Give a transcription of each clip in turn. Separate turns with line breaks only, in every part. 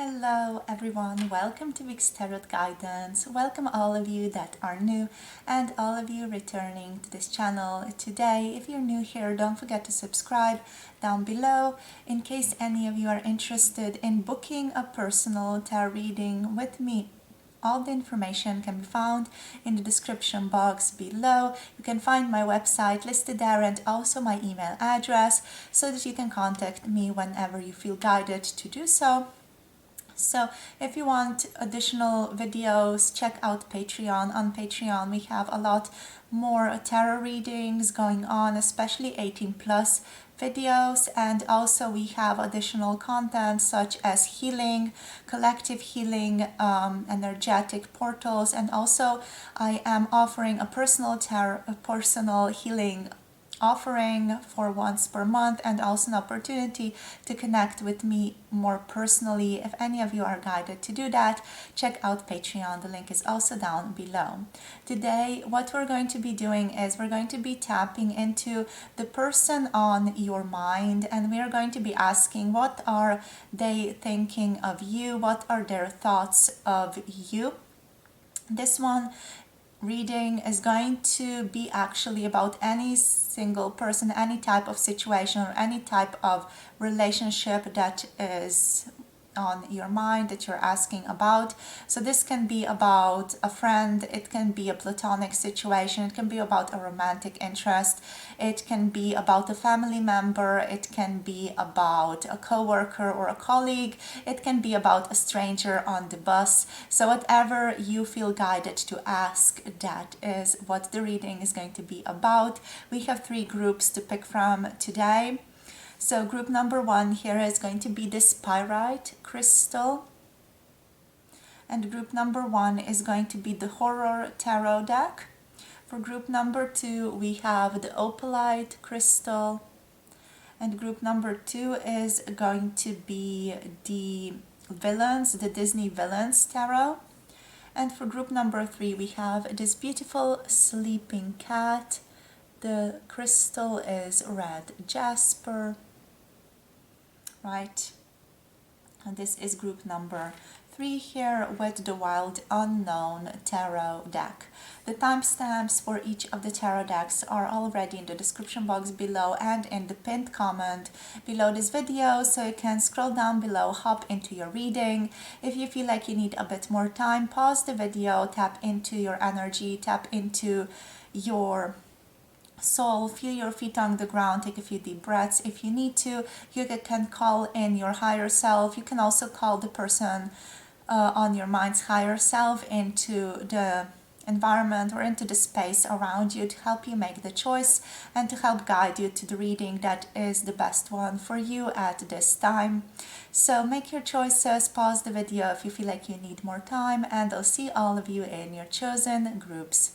Hello everyone, welcome to Week's Tarot Guidance. Welcome all of you that are new and all of you returning to this channel today. If you're new here, don't forget to subscribe down below in case any of you are interested in booking a personal tarot reading with me. All the information can be found in the description box below. You can find my website listed there and also my email address so that you can contact me whenever you feel guided to do so. So if you want additional videos, check out Patreon. On Patreon we have a lot more tarot readings going on, especially 18 plus videos, and also we have additional content such as healing, collective healing, energetic portals, and also I am offering a personal healing offering for once per month, and also an opportunity to connect with me more personally. If any of you are guided to do that, check out Patreon. The link is also down below. Today what we're going to be doing is we're going to be tapping into the person on your mind, and we are going to be asking what are they thinking of you, what are their thoughts of you. This one reading is going to be actually about any single person, any type of situation or any type of relationship that is on your mind that you're asking about. So this can be about a friend, it can be a platonic situation, it can be about a romantic interest, it can be about a family member, it can be about a co-worker or a colleague, it can be about a stranger on the bus. So whatever you feel guided to ask, that is what the reading is going to be about. We have 3 groups to pick from today. So group number 1 here is going to be this Pyrite crystal, and group number 1 is going to be the Horror Tarot deck. For group number 2 we have the Opalite crystal, and group number 2 is going to be the Villains, the Disney Villains Tarot. And for group number 3 we have this beautiful sleeping cat. The crystal is red Jasper. Right, and this is group number 3 here with the Wild Unknown Tarot deck. The timestamps for each of the tarot decks are already in the description box below and in the pinned comment below this video, so you can scroll down below, hop into your reading. If you feel like you need a bit more time, pause the video, tap into your energy, tap into your soul, feel your feet on the ground, take a few deep breaths. If you need to, you can call in your higher self. You can also call the person on your mind's higher self into the environment or into the space around you to help you make the choice and to help guide you to the reading that is the best one for you at this time. So make your choices, pause the video if you feel like you need more time, and I'll see all of you in your chosen groups.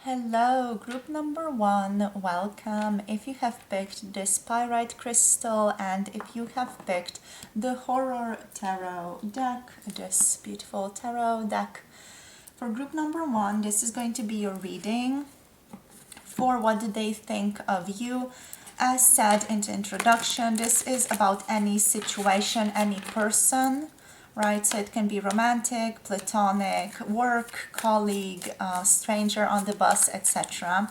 Hello, group number 1, welcome. If you have picked this Pyrite crystal and if you have picked the Horror Tarot deck, this beautiful tarot deck, for group number 1, this is going to be your reading for what do they think of you. As said in the introduction, this is about any situation, any person. Right, so it can be romantic, platonic, work, colleague, stranger on the bus, etc.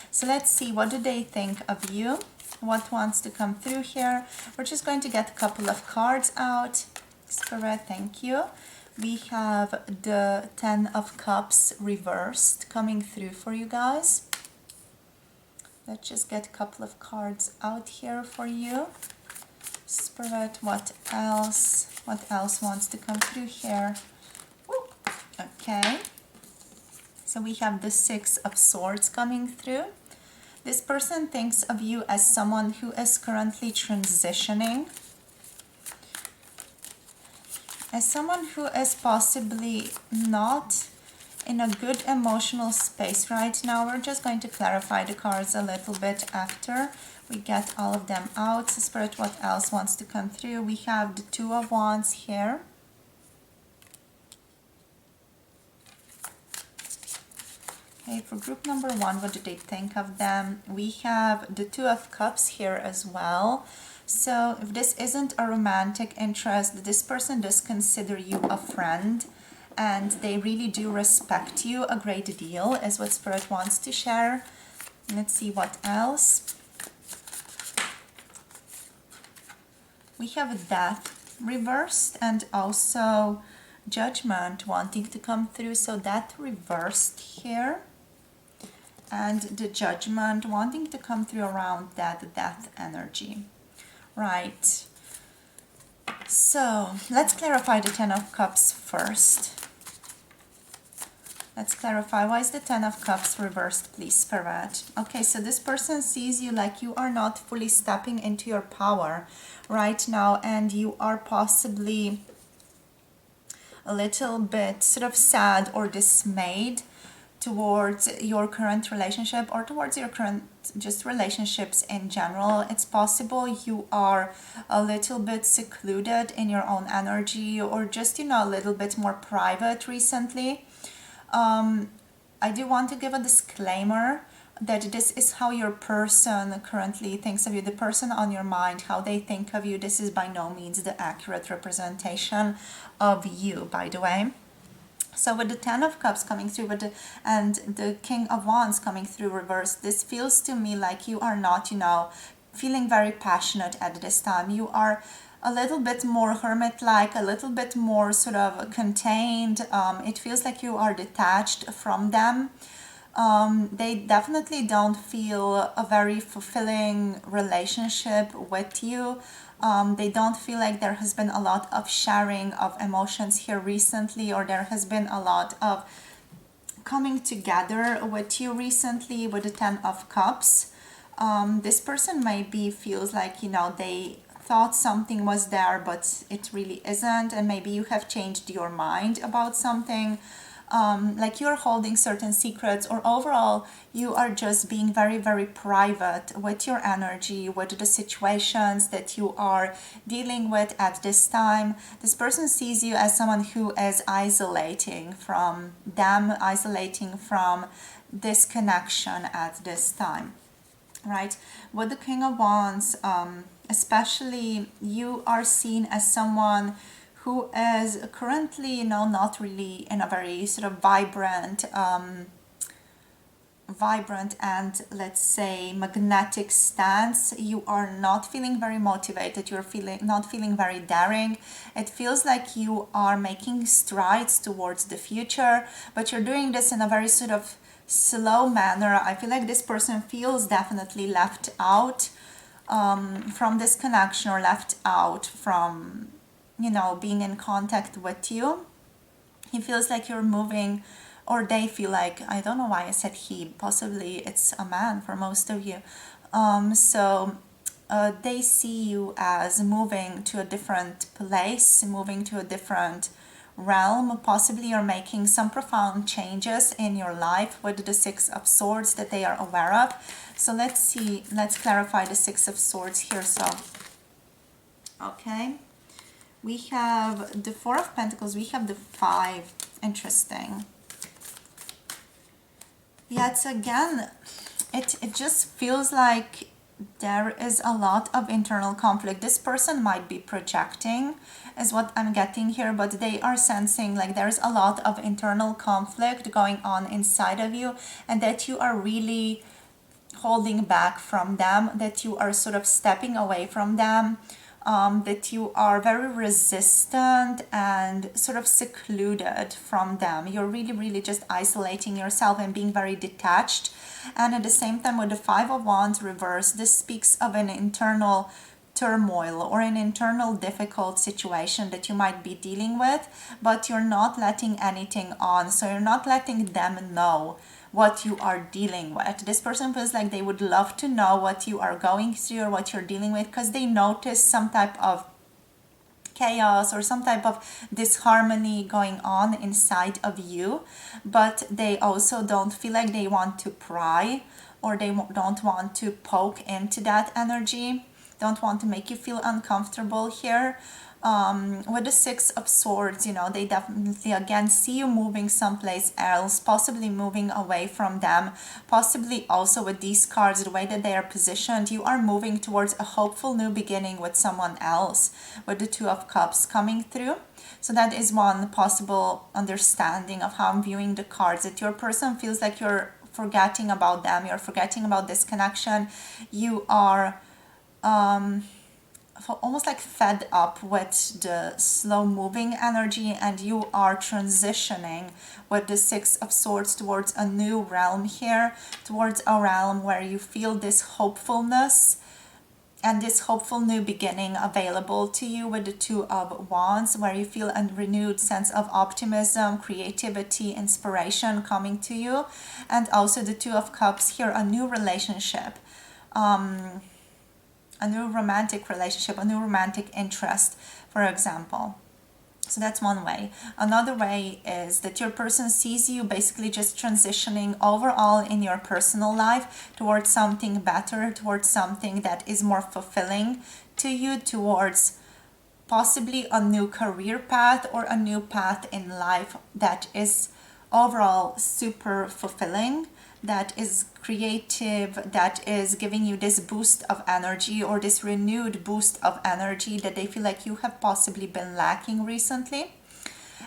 So let's see, what do they think of you? What wants to come through here? We're just going to get a couple of cards out. Spirit, thank you. We have the 10 of Cups reversed coming through for you guys. Let's just get a couple of cards out here for you. Spirit, what else? What else wants to come through here? Ooh, okay. So we have the 6 of Swords coming through. This person thinks of you as someone who is currently transitioning, as someone who is possibly not in a good emotional space right now. We're just going to clarify the cards a little bit after we get all of them out. So Spirit, what else wants to come through? We have the 2 of Wands here. Okay, for group number 1, what do they think of them? We have the 2 of Cups here as well. So if this isn't a romantic interest, this person does consider you a friend, and they really do respect you a great deal, is what Spirit wants to share. Let's see what else. We have death reversed and also judgment wanting to come through. So death reversed here, and the judgment wanting to come through around that death energy. Right. So let's clarify the Ten of Cups first. Let's clarify, why is the Ten of Cups reversed, please, Spirit? Okay, so this person sees you like you are not fully stepping into your power right now, and you are possibly a little bit sort of sad or dismayed towards your current relationship, or towards your current just relationships in general. It's possible you are a little bit secluded in your own energy, or just, a little bit more private recently. I do want to give a disclaimer that this is how your person currently thinks of you, the person on your mind, how they think of you. This is by no means the accurate representation of you, by the way. So with the Ten of Cups coming through and the King of Wands coming through reverse, this feels to me like you are not, feeling very passionate at this time. You are a little bit more hermit-like, a little bit more sort of contained. It feels like you are detached from them. They definitely don't feel a very fulfilling relationship with you. They don't feel like there has been a lot of sharing of emotions here recently, or there has been a lot of coming together with you recently with the Ten of Cups. This person maybe feels like, they thought something was there, but it really isn't, and maybe you have changed your mind about something. Like you're holding certain secrets, or overall you are just being very, very private with your energy, with the situations that you are dealing with at this time. This person sees you as someone who is isolating from them, isolating from this connection at this time, right? With the King of Wands, especially, you are seen as someone who is currently, not really in a very sort of vibrant and, let's say, magnetic stance. You are not feeling very motivated. You're not feeling very daring. It feels like you are making strides towards the future, but you're doing this in a very sort of slow manner. I feel like this person feels definitely left out from this connection, or left out from, being in contact with you. He feels like you're moving, or they feel like, I don't know why I said he, possibly it's a man for most of you. They see you as moving to a different place, moving to a different realm. Possibly you're making some profound changes in your life with the Six of Swords that they are aware of. So let's clarify the Six of Swords here. So, okay. We have the Four of Pentacles, we have the Five. Interesting. Yet again, it just feels like there is a lot of internal conflict. This person might be projecting, is what I'm getting here, but they are sensing like there's a lot of internal conflict going on inside of you, and that you are really holding back from them, that you are sort of stepping away from them, that you are very resistant and sort of secluded from them. You're really, really just isolating yourself and being very detached. And at the same time, with the Five of Wands reverse, this speaks of an internal turmoil or an internal difficult situation that you might be dealing with, but you're not letting anything on. So you're not letting them know what you are dealing with. This person feels like they would love to know what you are going through or what you're dealing with, because they notice some type of chaos or some type of disharmony going on inside of you, but they also don't feel like they want to pry, or they don't want to poke into that energy. don't want to make you feel uncomfortable here. With the Six of Swords, you know, they definitely again see you moving someplace else, possibly moving away from them, possibly also with these cards, the way that they are positioned, you are moving towards a hopeful new beginning with someone else, with the Two of Cups coming through. So that is one possible understanding of how I'm viewing the cards, that your person feels like you're forgetting about them, you're forgetting about this connection, you are almost like fed up with the slow moving energy, and you are transitioning with the Six of Swords towards a new realm here, towards a realm where you feel this hopefulness and this hopeful new beginning available to you, with the Two of Wands, where you feel a renewed sense of optimism, creativity, inspiration coming to you, and also the Two of Cups here, a new relationship, a new romantic relationship, a new romantic interest, for example. So that's one way. Another way is that your person sees you basically just transitioning overall in your personal life towards something better, towards something that is more fulfilling to you, towards possibly a new career path or a new path in life that is overall super fulfilling, that is creative, that is giving you this boost of energy, or this renewed boost of energy that they feel like you have possibly been lacking recently.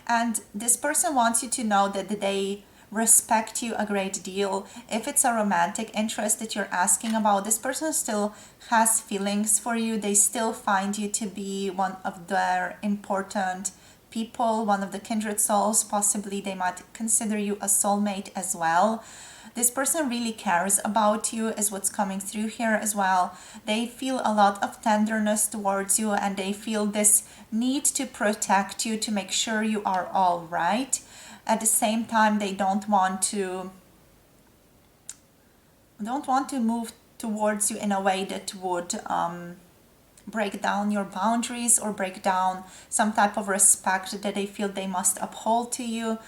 And this person wants you to know that they respect you a great deal. If it's a romantic interest that you're asking about, this person still has feelings for you. They still find you to be one of their important people, one of the kindred souls. Possibly they might consider you a soulmate as well. This person really cares about you, is what's coming through here as well. They feel a lot of tenderness towards you, and they feel this need to protect you, to make sure you are all right. At the same time, they don't want to move towards you in a way that would break down your boundaries or break down some type of respect that they feel they must uphold to you.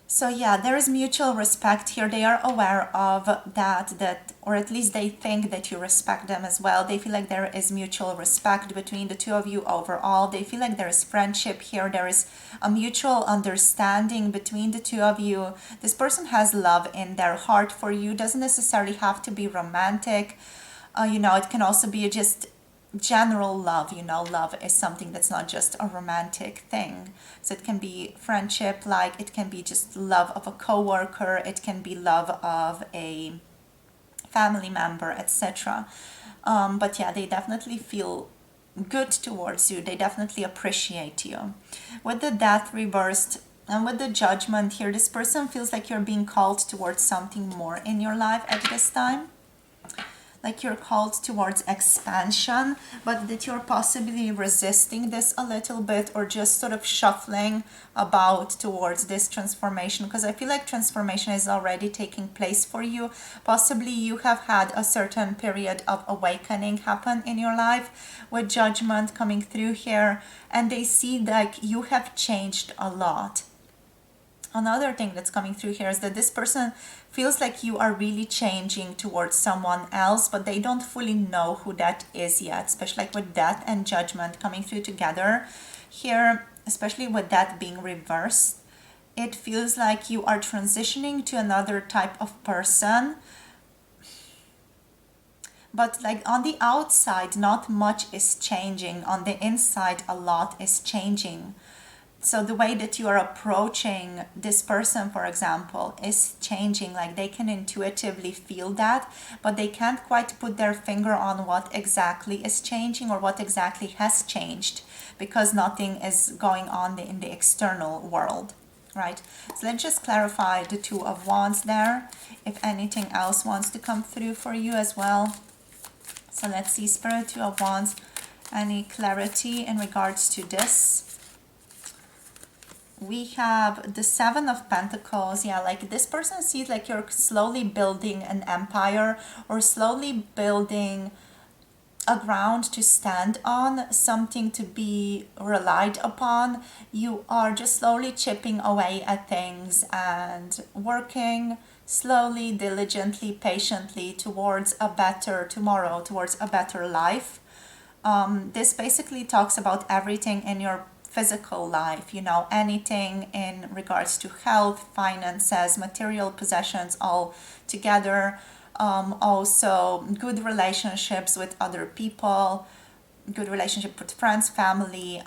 So yeah, there is mutual respect here. They are aware of that, or at least they think that you respect them as well. They feel like there is mutual respect between the two of you overall. They feel like there is friendship here. There is a mutual understanding between the two of you. This person has love in their heart for you. Doesn't necessarily have to be romantic. It can also be just general love. Love is something that's not just a romantic thing. So it can be friendship, like it can be just love of a coworker, it can be love of a family member, etc. But yeah, they definitely feel good towards you. They definitely appreciate you. With the Death reversed and with the Judgment here, this person feels like you're being called towards something more in your life at this time. Like you're called towards expansion, but that you're possibly resisting this a little bit, or just sort of shuffling about towards this transformation, because I feel like transformation is already taking place for you. Possibly you have had a certain period of awakening happen in your life, with Judgment coming through here, and they see like you have changed a lot. Another thing that's coming through here is that this person feels like you are really changing towards someone else, but they don't fully know who that is yet, especially like with Death and Judgment coming through together here, especially with that being reversed. It feels like you are transitioning to another type of person, but like on the outside not much is changing, on the inside a lot is changing. So the way that you are approaching this person, for example, is changing. Like they can intuitively feel that, but they can't quite put their finger on what exactly is changing or what exactly has changed, because nothing is going on in the external world, right? So let's just clarify the Two of Wands there, if anything else wants to come through for you as well. So let's see, Spirit, Two of Wands, any clarity in regards to this? We have the Seven of Pentacles. Yeah, like this person sees like you're slowly building an empire, or slowly building a ground to stand on, something to be relied upon. You are just slowly chipping away at things and working slowly, diligently, patiently towards a better tomorrow, towards a better life. This basically talks about everything in your physical life, you know, anything in regards to health, finances, material possessions all together. Also good relationships with other people, good relationship with friends, family,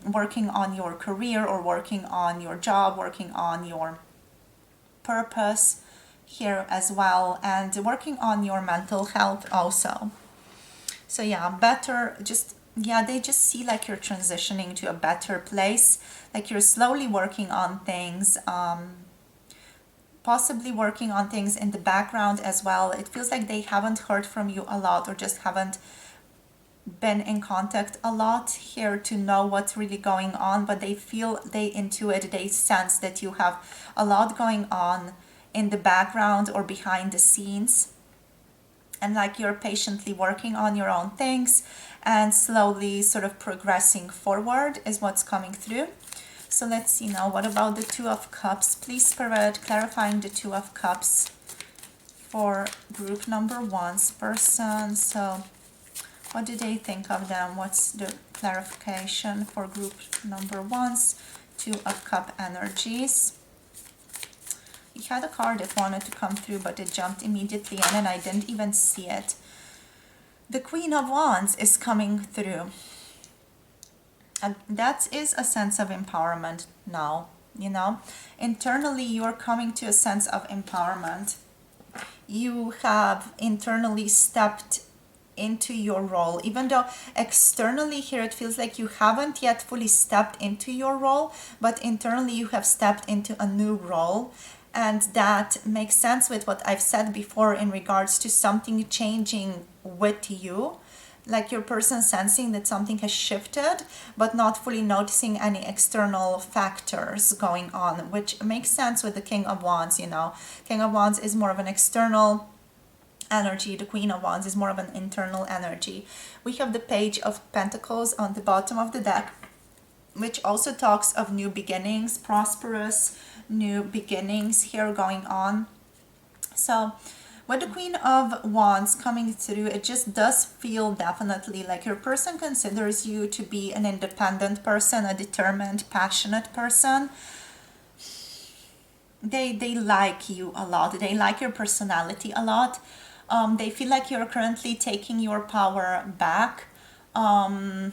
working on your career or working on your job, working on your purpose here as well, and working on your mental health also. So yeah, better, just yeah, they just see like you're transitioning to a better place, like you're slowly working on things, possibly working on things in the background as well. It feels like they haven't heard from you a lot, or just haven't been in contact a lot here to know what's really going on, but they feel, they intuit, they sense that you have a lot going on in the background or behind the scenes, and like you're patiently working on your own things and slowly sort of progressing forward is what's coming through. So let's see now, what about the Two of Cups? Please, Spirit, clarifying the Two of Cups for group number one's person. So what do they think of them? What's the clarification for group number one's Two of Cup energies? You had a card that wanted to come through, but it jumped immediately in and I didn't even see it. The Queen of Wands is coming through. And that is a sense of empowerment now, you know. Internally, you're coming to a sense of empowerment. You have internally stepped into your role, even though externally here it feels like you haven't yet fully stepped into your role, but internally you have stepped into a new role. And that makes sense with what I've said before in regards to something changing with you, like your person sensing that something has shifted but not fully noticing any external factors going on, which makes sense with the King of Wands. You know, King of Wands is more of an external energy, the Queen of Wands is more of an internal energy. We have the Page of Pentacles on the bottom of the deck, which also talks of new beginnings, prosperous new beginnings here going on. So with the Queen of Wands coming through, it just does feel definitely like your person considers you to be an independent person, a determined, passionate person. They like you a lot. They like your personality a lot. They feel like you're currently taking your power back. And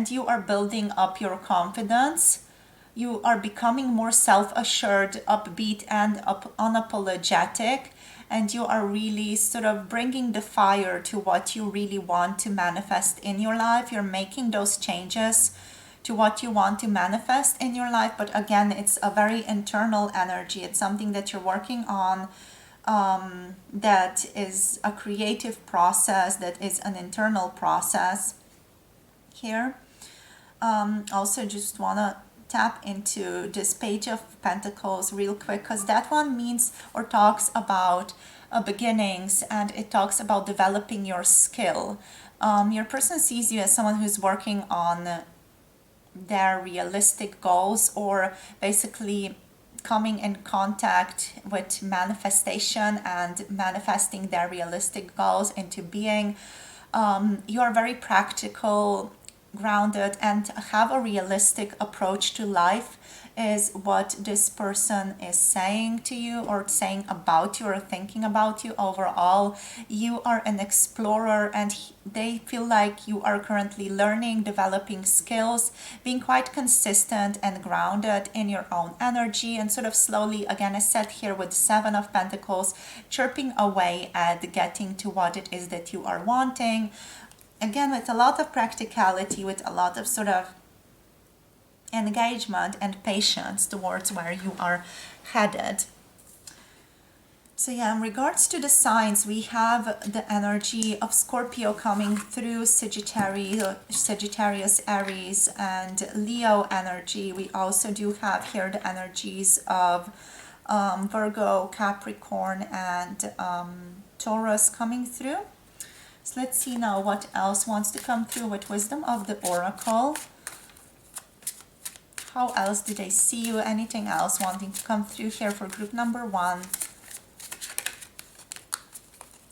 you are building up your confidence. You are becoming more self-assured, upbeat, and unapologetic. And you are really sort of bringing the fire to what you really want to manifest in your life. You're making those changes to what you want to manifest in your life. But again, it's a very internal energy. It's something that you're working on. That is a creative process, that is an internal process here. Also just want to tap into this Page of Pentacles real quick, because that one means or talks about beginnings, and it talks about developing your skill. Your person sees you as someone who's working on their realistic goals, or basically coming in contact with manifestation and manifesting their realistic goals into being. You are very practical, grounded, and have a realistic approach to life is what this person is saying to you, or saying about you, or thinking about you overall. You are an explorer, and they feel like you are currently learning, developing skills, being quite consistent and grounded in your own energy, and sort of slowly, again, I said here with the Seven of Pentacles, chirping away at getting to what it is that you are wanting. Again, with a lot of practicality, with a lot of sort of engagement and patience towards where you are headed. So yeah, in regards to the signs, we have the energy of Scorpio coming through, Sagittarius, Aries, and Leo energy. We also do have here the energies of Virgo, Capricorn, and Taurus coming through. So let's see now what else wants to come through with Wisdom of the Oracle. How else do they see you? Anything else wanting to come through here for group number one?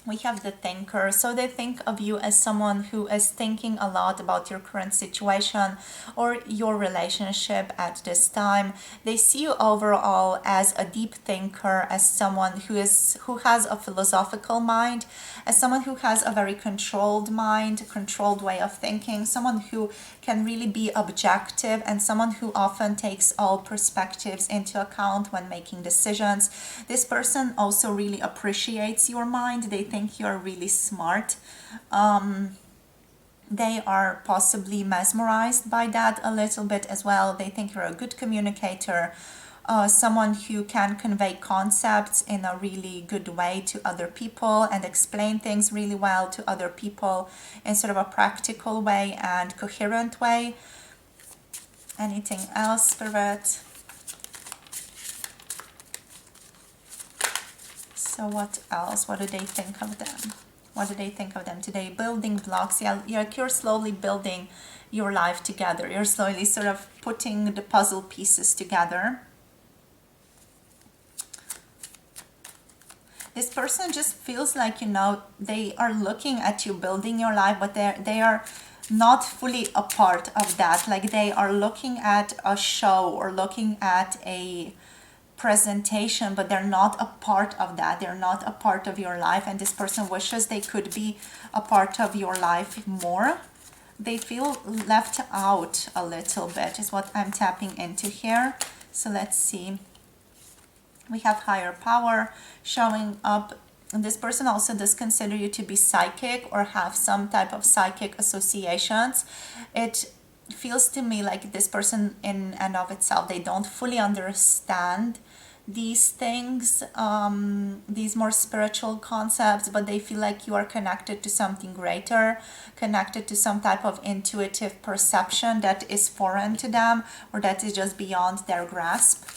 We have the thinker. So they think of you as someone who is thinking a lot about your current situation or your relationship at this time. They see you overall as a deep thinker, as someone who has a philosophical mind, as someone who has a very controlled mind, controlled way of thinking, someone who can really be objective, and someone who often takes all perspectives into account when making decisions. This person also really appreciates your mind. They think you're really smart. They are possibly mesmerized by that a little bit as well. They think you're a good communicator, someone who can convey concepts in a really good way to other people and explain things really well to other people in sort of a practical way and coherent way. Anything else, Spirit? So what else? What do they think of them? What do they think of them today? Building blocks. Yeah, you're slowly building your life together. You're slowly sort of putting the puzzle pieces together. This person just feels like, they are looking at you building your life, but they are not fully a part of that. Like they are looking at a show or looking at a presentation, but they're not a part of that. They're not a part of your life, and this person wishes they could be a part of your life more. They feel left out a little bit is what I'm tapping into here. So let's see. We have higher power showing up. And this person also does consider you to be psychic or have some type of psychic associations. It feels to me like this person in and of itself, they don't fully understand these things, these more spiritual concepts, but they feel like you are connected to something greater, connected to some type of intuitive perception that is foreign to them or that is just beyond their grasp.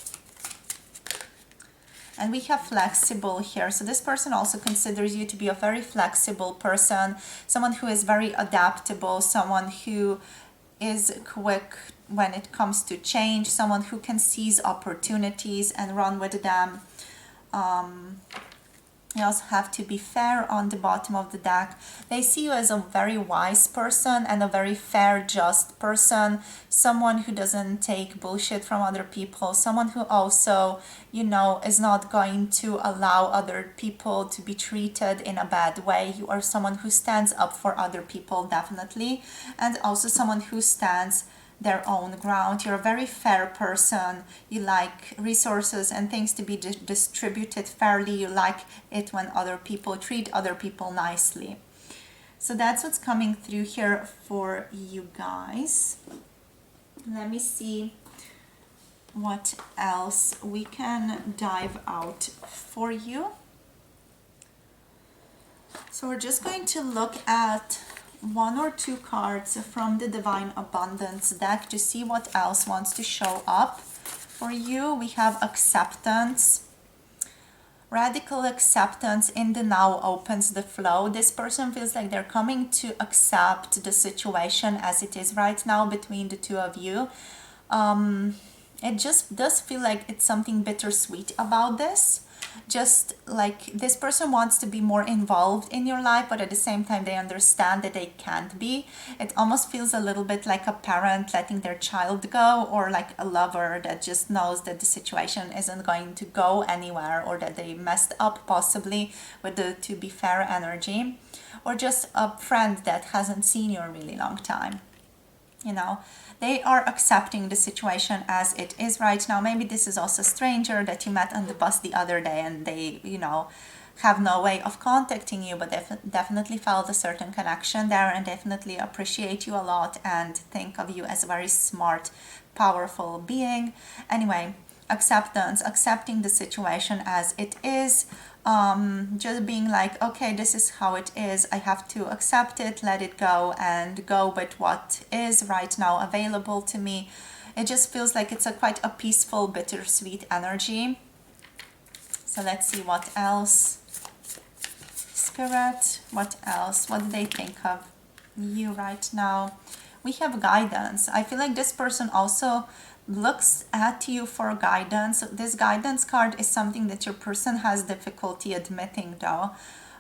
And we have flexible here. So this person also considers you to be a very flexible person, someone who is very adaptable, someone who is quick when it comes to change, someone who can seize opportunities and run with them. You also have to be fair on the bottom of the deck. They see you as a very wise person and a very fair, just person, someone who doesn't take bullshit from other people, someone who also, is not going to allow other people to be treated in a bad way. You are someone who stands up for other people, definitely, and also someone who stands their own ground. You're a very fair person. You like resources and things to be distributed fairly. You like it when other people treat other people nicely. So that's what's coming through here for you guys. Let me see what else we can dive out for you. So we're just going to look at one or two cards from the Divine Abundance deck to see what else wants to show up for you. We have acceptance. Radical acceptance in the now opens the flow. This person feels like they're coming to accept the situation as it is right now between the two of you. It just does feel like it's something bittersweet about this. Just like this person wants to be more involved in your life, but at the same time they understand that they can't be. It almost feels a little bit like a parent letting their child go, or like a lover that just knows that the situation isn't going to go anywhere, or that they messed up possibly with the to be fair energy, or just a friend that hasn't seen you a really long time. They are accepting the situation as it is right now. Maybe this is also a stranger that you met on the bus the other day and they, have no way of contacting you, but definitely felt a certain connection there and definitely appreciate you a lot and think of you as a very smart, powerful being. Anyway, acceptance, accepting the situation as it is. Just being like, okay, this is how it is. I have to accept it, let it go, and go with what is right now available to me. It just feels like it's quite a peaceful, bittersweet energy. So let's see what else. Spirit, what else? What do they think of you right now? We have guidance. I feel like this person also looks at you for guidance. This guidance card is something that your person has difficulty admitting though.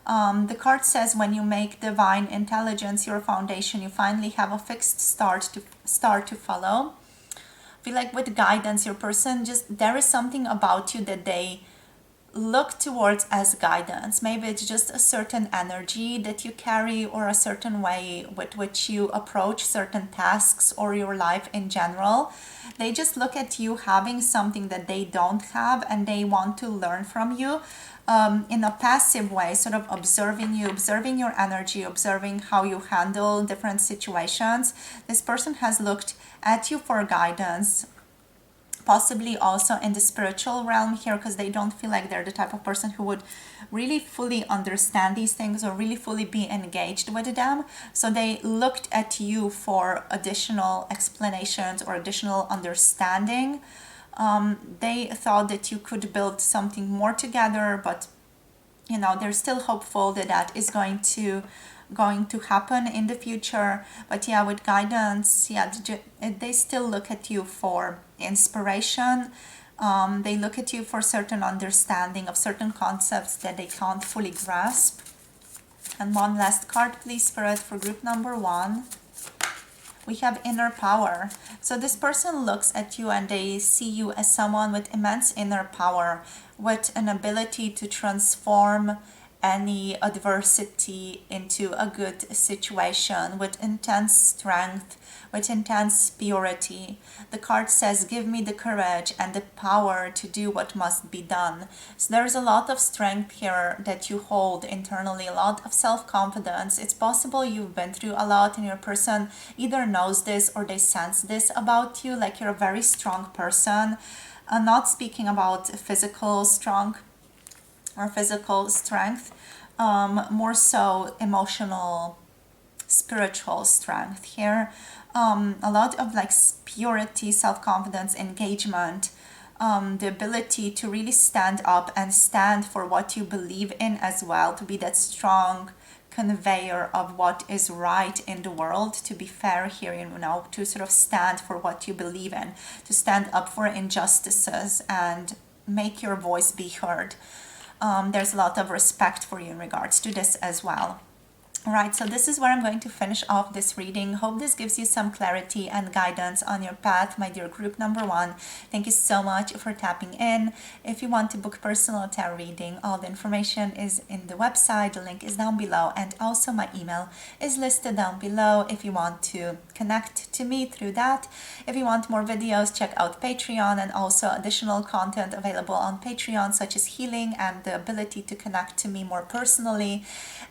The card says when you make divine intelligence your foundation, you finally have a fixed start to follow. I feel like with guidance, your person just, there is something about you that they look towards as guidance. Maybe it's just a certain energy that you carry, or a certain way with which you approach certain tasks or your life in general. They just look at you having something that they don't have, and they want to learn from you in a passive way, sort of observing you, observing your energy, observing how you handle different situations. This person has looked at you for guidance, possibly also in the spiritual realm here, because they don't feel like they're the type of person who would really fully understand these things or really fully be engaged with them. So they looked at you for additional explanations or additional understanding. They thought that you could build something more together, but you know, they're still hopeful that that is going to happen in the future. But yeah, with guidance, yeah, they still look at you for inspiration. They look at you for certain understanding of certain concepts that they can't fully grasp. And one last card, please, Spirit, for group number 1. We have inner power. So this person looks at you and they see you as someone with immense inner power, with an ability to transform any adversity into a good situation, with intense strength, with intense purity. The card says, give me the courage and the power to do what must be done. So there's a lot of strength here that you hold internally, a lot of self-confidence. It's possible you've been through a lot and your person either knows this or they sense this about you, like you're a very strong person. Not speaking about physical strong or physical strength, more so emotional, spiritual strength here. A lot of like purity, self-confidence, engagement, the ability to really stand up and stand for what you believe in as well, to be that strong conveyor of what is right in the world, to be fair here, you know, to sort of stand for what you believe in, to stand up for injustices and make your voice be heard. There's a lot of respect for you in regards to this as well. Alright, so this is where I'm going to finish off this reading. Hope this gives you some clarity and guidance on your path, my dear group number 1. Thank you so much for tapping in. If you want to book personal tarot reading, all the information is in the website. The link is down below, and also my email is listed down below if you want to connect to me through that. If you want more videos, check out Patreon, and also additional content available on Patreon, such as healing and the ability to connect to me more personally.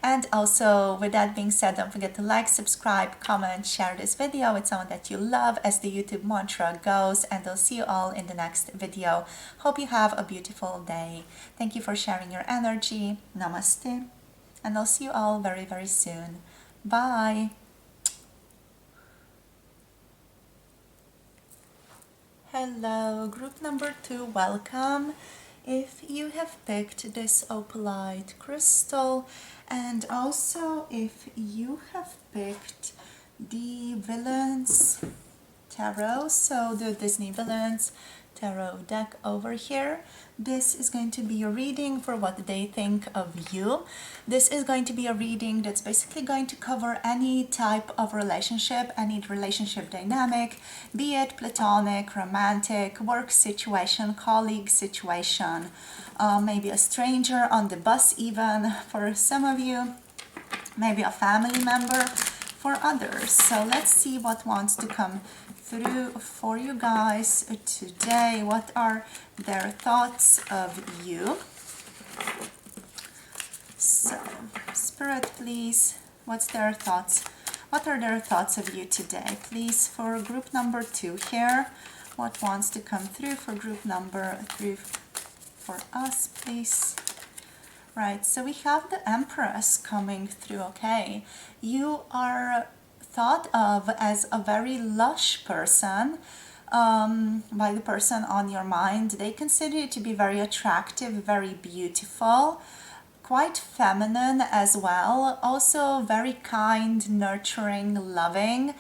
And also, with that being said, don't forget to like, subscribe, comment, share this video with someone that you love, as the YouTube mantra goes, and I'll see you all in the next video. Hope you have a beautiful day. Thank you for sharing your energy. Namaste. And I'll see you all very, very soon. Bye. Hello, group number 2, welcome. If you have picked this Opalite crystal, and also if you have picked the Villains Tarot, so the Disney Villains Tarot deck over here, this is going to be a reading for what they think of you. This is going to be a reading that's basically going to cover any type of relationship, any relationship dynamic, be it platonic, romantic, work situation, colleague situation, maybe a stranger on the bus even for some of you, maybe a family member for others. So let's see what wants to come through for you guys today. What are their thoughts of you? So, Spirit, please, what's their thoughts? What are their thoughts of you today? Please, for group number 2 here, what wants to come through for group number 3 for us, please? Right, so we have the Empress coming through, okay? You are thought of as a very lush person by the person on your mind. They consider you to be very attractive, very beautiful, quite feminine as well, also very kind, nurturing, loving.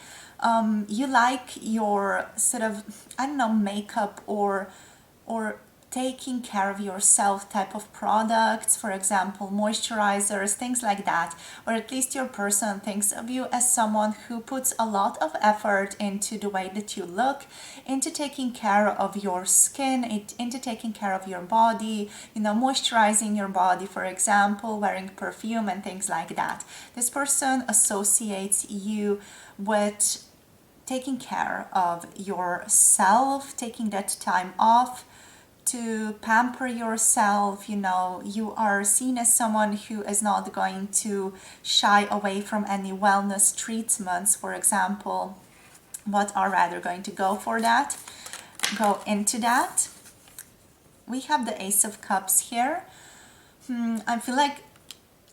You like your sort of, I don't know, makeup or taking care of yourself type of products, for example, moisturizers, things like that, or at least your person thinks of you as someone who puts a lot of effort into the way that you look, into taking care of your skin, into taking care of your body, moisturizing your body, for example, wearing perfume and things like that. This person associates you with taking care of yourself, taking that time off to pamper yourself. You are seen as someone who is not going to shy away from any wellness treatments, for example, but are rather going to go into that. We have the Ace of Cups here. I feel like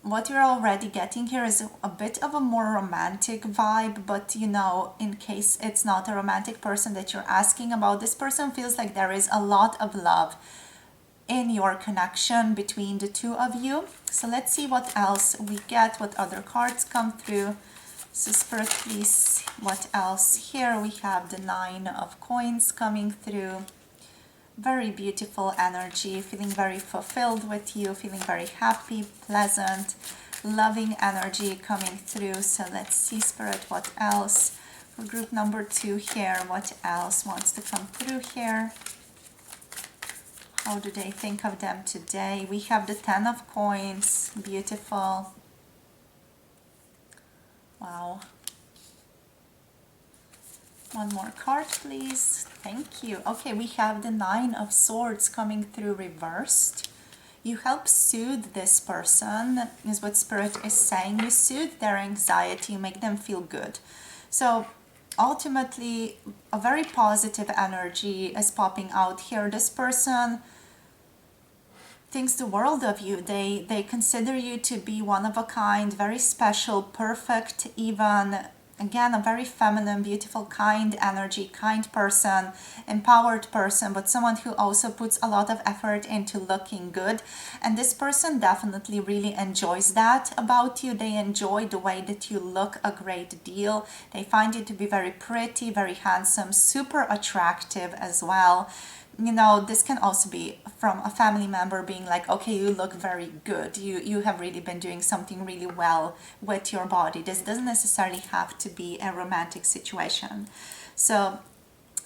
what you're already getting here is a bit of a more romantic vibe, but in case it's not a romantic person that you're asking about, this person feels like there is a lot of love in your connection between the two of you. So let's see what else we get, what other cards come through. So Spirit, please, what else here? We have the Nine of Coins coming through. Very beautiful energy, feeling very fulfilled with you, feeling very happy, pleasant, loving energy coming through. So let's see, Spirit, what else? For group number 2 here, what else wants to come through here? How do they think of them today? We have the 10 of Coins, beautiful. Wow. One more card, please. Thank you. Okay, we have the 9 of Swords coming through reversed. You help soothe this person, is what Spirit is saying. You soothe their anxiety, you make them feel good. So ultimately, a very positive energy is popping out here. This person thinks the world of you. They consider you to be one of a kind, very special, perfect, even. Again, a very feminine, beautiful, kind energy, kind person, empowered person, but someone who also puts a lot of effort into looking good. And this person definitely really enjoys that about you. They enjoy the way that you look a great deal. They find you to be very pretty, very handsome, super attractive as well. This can also be from a family member being like, okay, you look very good. You have really been doing something really well with your body. This doesn't necessarily have to be a romantic situation. So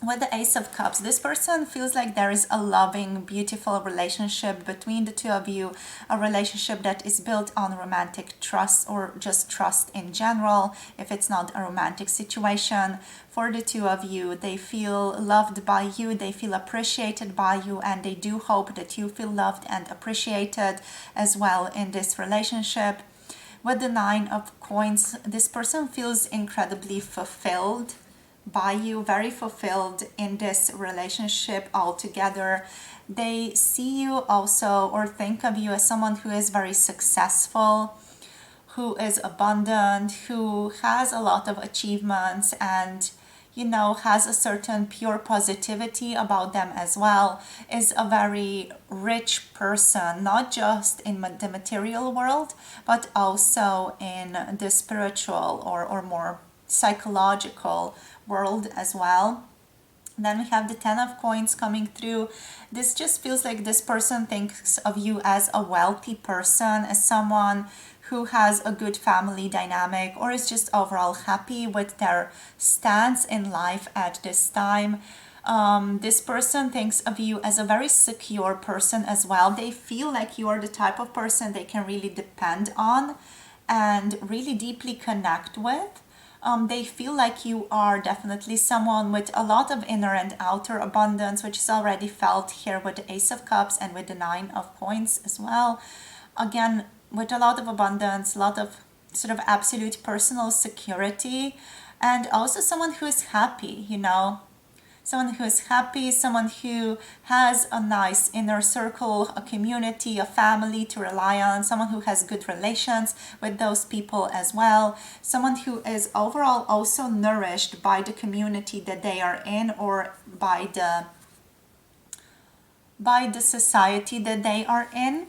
with the Ace of Cups, this person feels like there is a loving, beautiful relationship between the two of you, a relationship that is built on romantic trust or just trust in general. If it's not a romantic situation for the two of you, they feel loved by you, they feel appreciated by you, and they do hope that you feel loved and appreciated as well in this relationship. With the 9 of Coins, this person feels incredibly fulfilled by you, very fulfilled in this relationship altogether. They see you also, or think of you as someone who is very successful, who is abundant, who has a lot of achievements, and has a certain pure positivity about them as well, is a very rich person, not just in the material world, but also in the spiritual or more psychological world as well. Then we have the 10 of Coins coming through. This just feels like this person thinks of you as a wealthy person, as someone who has a good family dynamic, or is just overall happy with their stance in life at this time. This person thinks of you as a very secure person as well. They feel like you are the type of person they can really depend on and really deeply connect with. They feel like you are definitely someone with a lot of inner and outer abundance, which is already felt here with the Ace of Cups and with the 9 of Coins as well. Again, with a lot of abundance, a lot of sort of absolute personal security, and also someone who is happy, someone who is happy, someone who has a nice inner circle, a community, a family to rely on, someone who has good relations with those people as well, someone who is overall also nourished by the community that they are in, or by the society that they are in.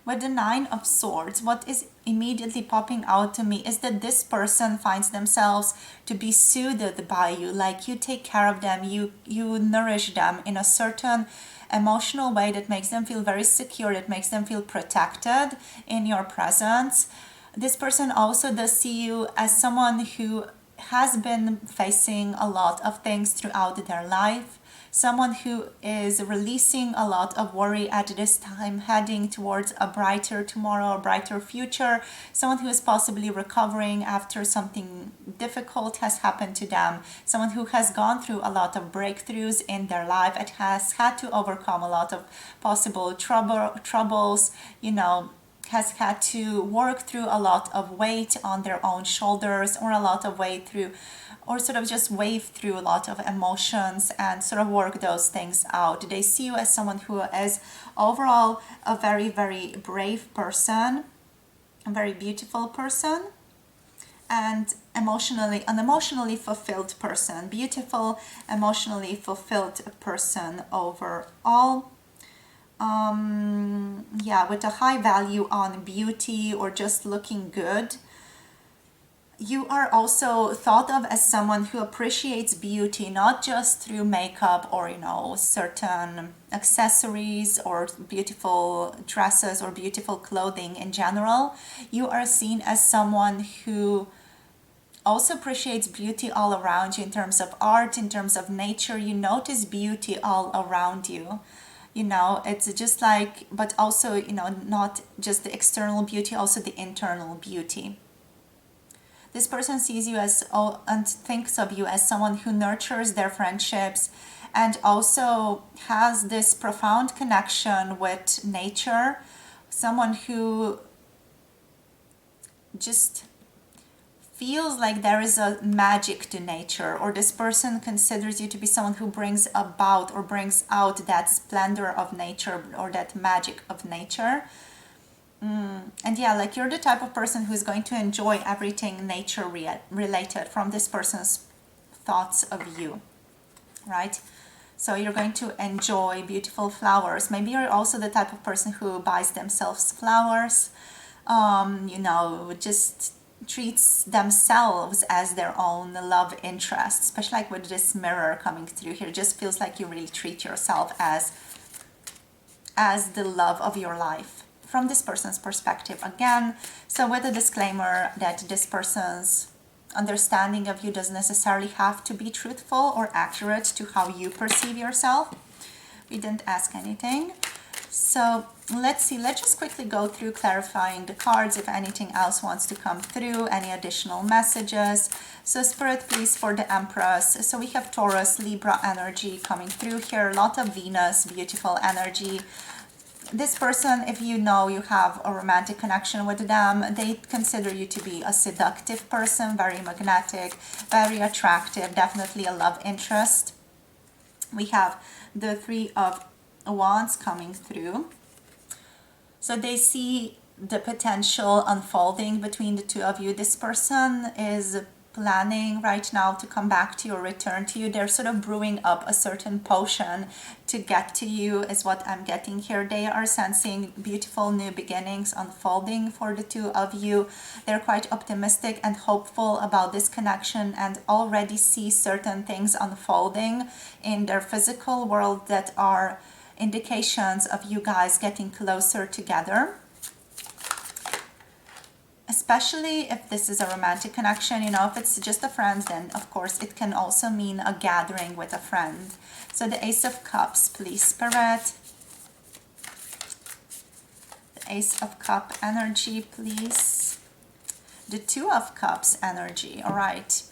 With the 9 of Swords, what is immediately popping out to me is that this person finds themselves to be soothed by you, like you take care of them, you nourish them in a certain emotional way that makes them feel very secure, that makes them feel protected in your presence. This person also does see you as someone who has been facing a lot of things throughout their life, someone who is releasing a lot of worry at this time, heading towards a brighter tomorrow, a brighter future, someone who is possibly recovering after something difficult has happened to them, someone who has gone through a lot of breakthroughs in their life and has had to overcome a lot of possible troubles, has had to work through a lot of weight on their own shoulders, or a lot of weight through, or sort of just wave through a lot of emotions and sort of work those things out. They see you as someone who is overall a very, very brave person, a very beautiful person, and an emotionally fulfilled person. Beautiful, emotionally fulfilled person overall. With a high value on beauty or just looking good. You are also thought of as someone who appreciates beauty, not just through makeup or, certain accessories or beautiful dresses or beautiful clothing in general. You are seen as someone who also appreciates beauty all around you in terms of art, in terms of nature. You notice beauty all around you. It's just like, but also, not just the external beauty, also the internal beauty. This person sees you as, and thinks of you as someone who nurtures their friendships and also has this profound connection with nature, someone who just feels like there is a magic to nature, or this person considers you to be someone who brings about or brings out that splendor of nature or that magic of nature. And like you're the type of person who's going to enjoy everything nature related from this person's thoughts of you, right? So you're going to enjoy beautiful flowers. Maybe you're also the type of person who buys themselves flowers, just treats themselves as their own love interest, especially like with this mirror coming through here. Just feels like you really treat yourself as the love of your life from this person's perspective again. So with a disclaimer that this person's understanding of you doesn't necessarily have to be truthful or accurate to how you perceive yourself. We didn't ask anything. So let's see, let's just quickly go through clarifying the cards if anything else wants to come through, any additional messages. So Spirit, please, for the Empress. So we have Taurus, Libra energy coming through here, a lot of Venus, beautiful energy. This person, if you have a romantic connection with them, they consider you to be a seductive person, very magnetic, very attractive, definitely a love interest. We have the Three of Wands coming through. So they see the potential unfolding between the two of you. This person is planning right now to come back to you or return to you. They're sort of brewing up a certain potion to get to you, is what I'm getting here. They are sensing beautiful new beginnings unfolding for the two of you. They're quite optimistic and hopeful about this connection and already see certain things unfolding in their physical world that are indications of you guys getting closer together. Especially if this is a romantic connection, if it's just a friend, then of course it can also mean a gathering with a friend. So the Ace of Cups, please, Spirit. The Ace of Cup energy, please. The Two of Cups energy, all right.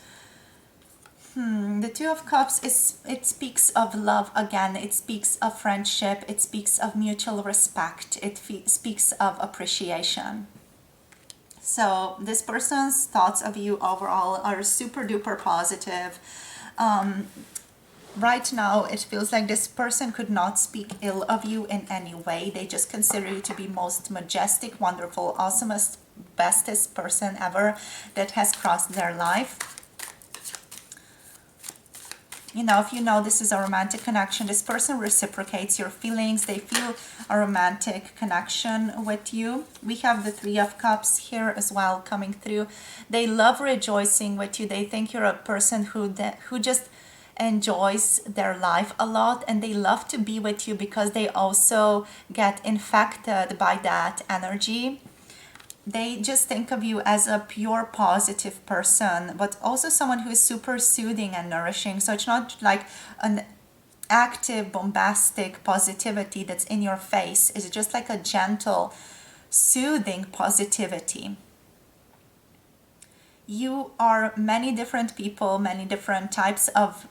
The Two of Cups, it speaks of love again. It speaks of friendship. It speaks of mutual respect. It speaks of appreciation. So this person's thoughts of you overall are super duper positive. Right now, it feels like this person could not speak ill of you in any way. They just consider you to be most majestic, wonderful, awesomest, bestest person ever that has crossed their life. If this is a romantic connection, this person reciprocates your feelings. They feel a romantic connection with you. We have the Three of Cups here as well coming through. They love rejoicing with you. They think you're a person who just enjoys their life a lot, and they love to be with you because they also get infected by that energy. They just think of you as a pure positive person, but also someone who is super soothing and nourishing. So it's not like an active, bombastic positivity that's in your face. It's just like a gentle, soothing positivity. You are many different people, many different types of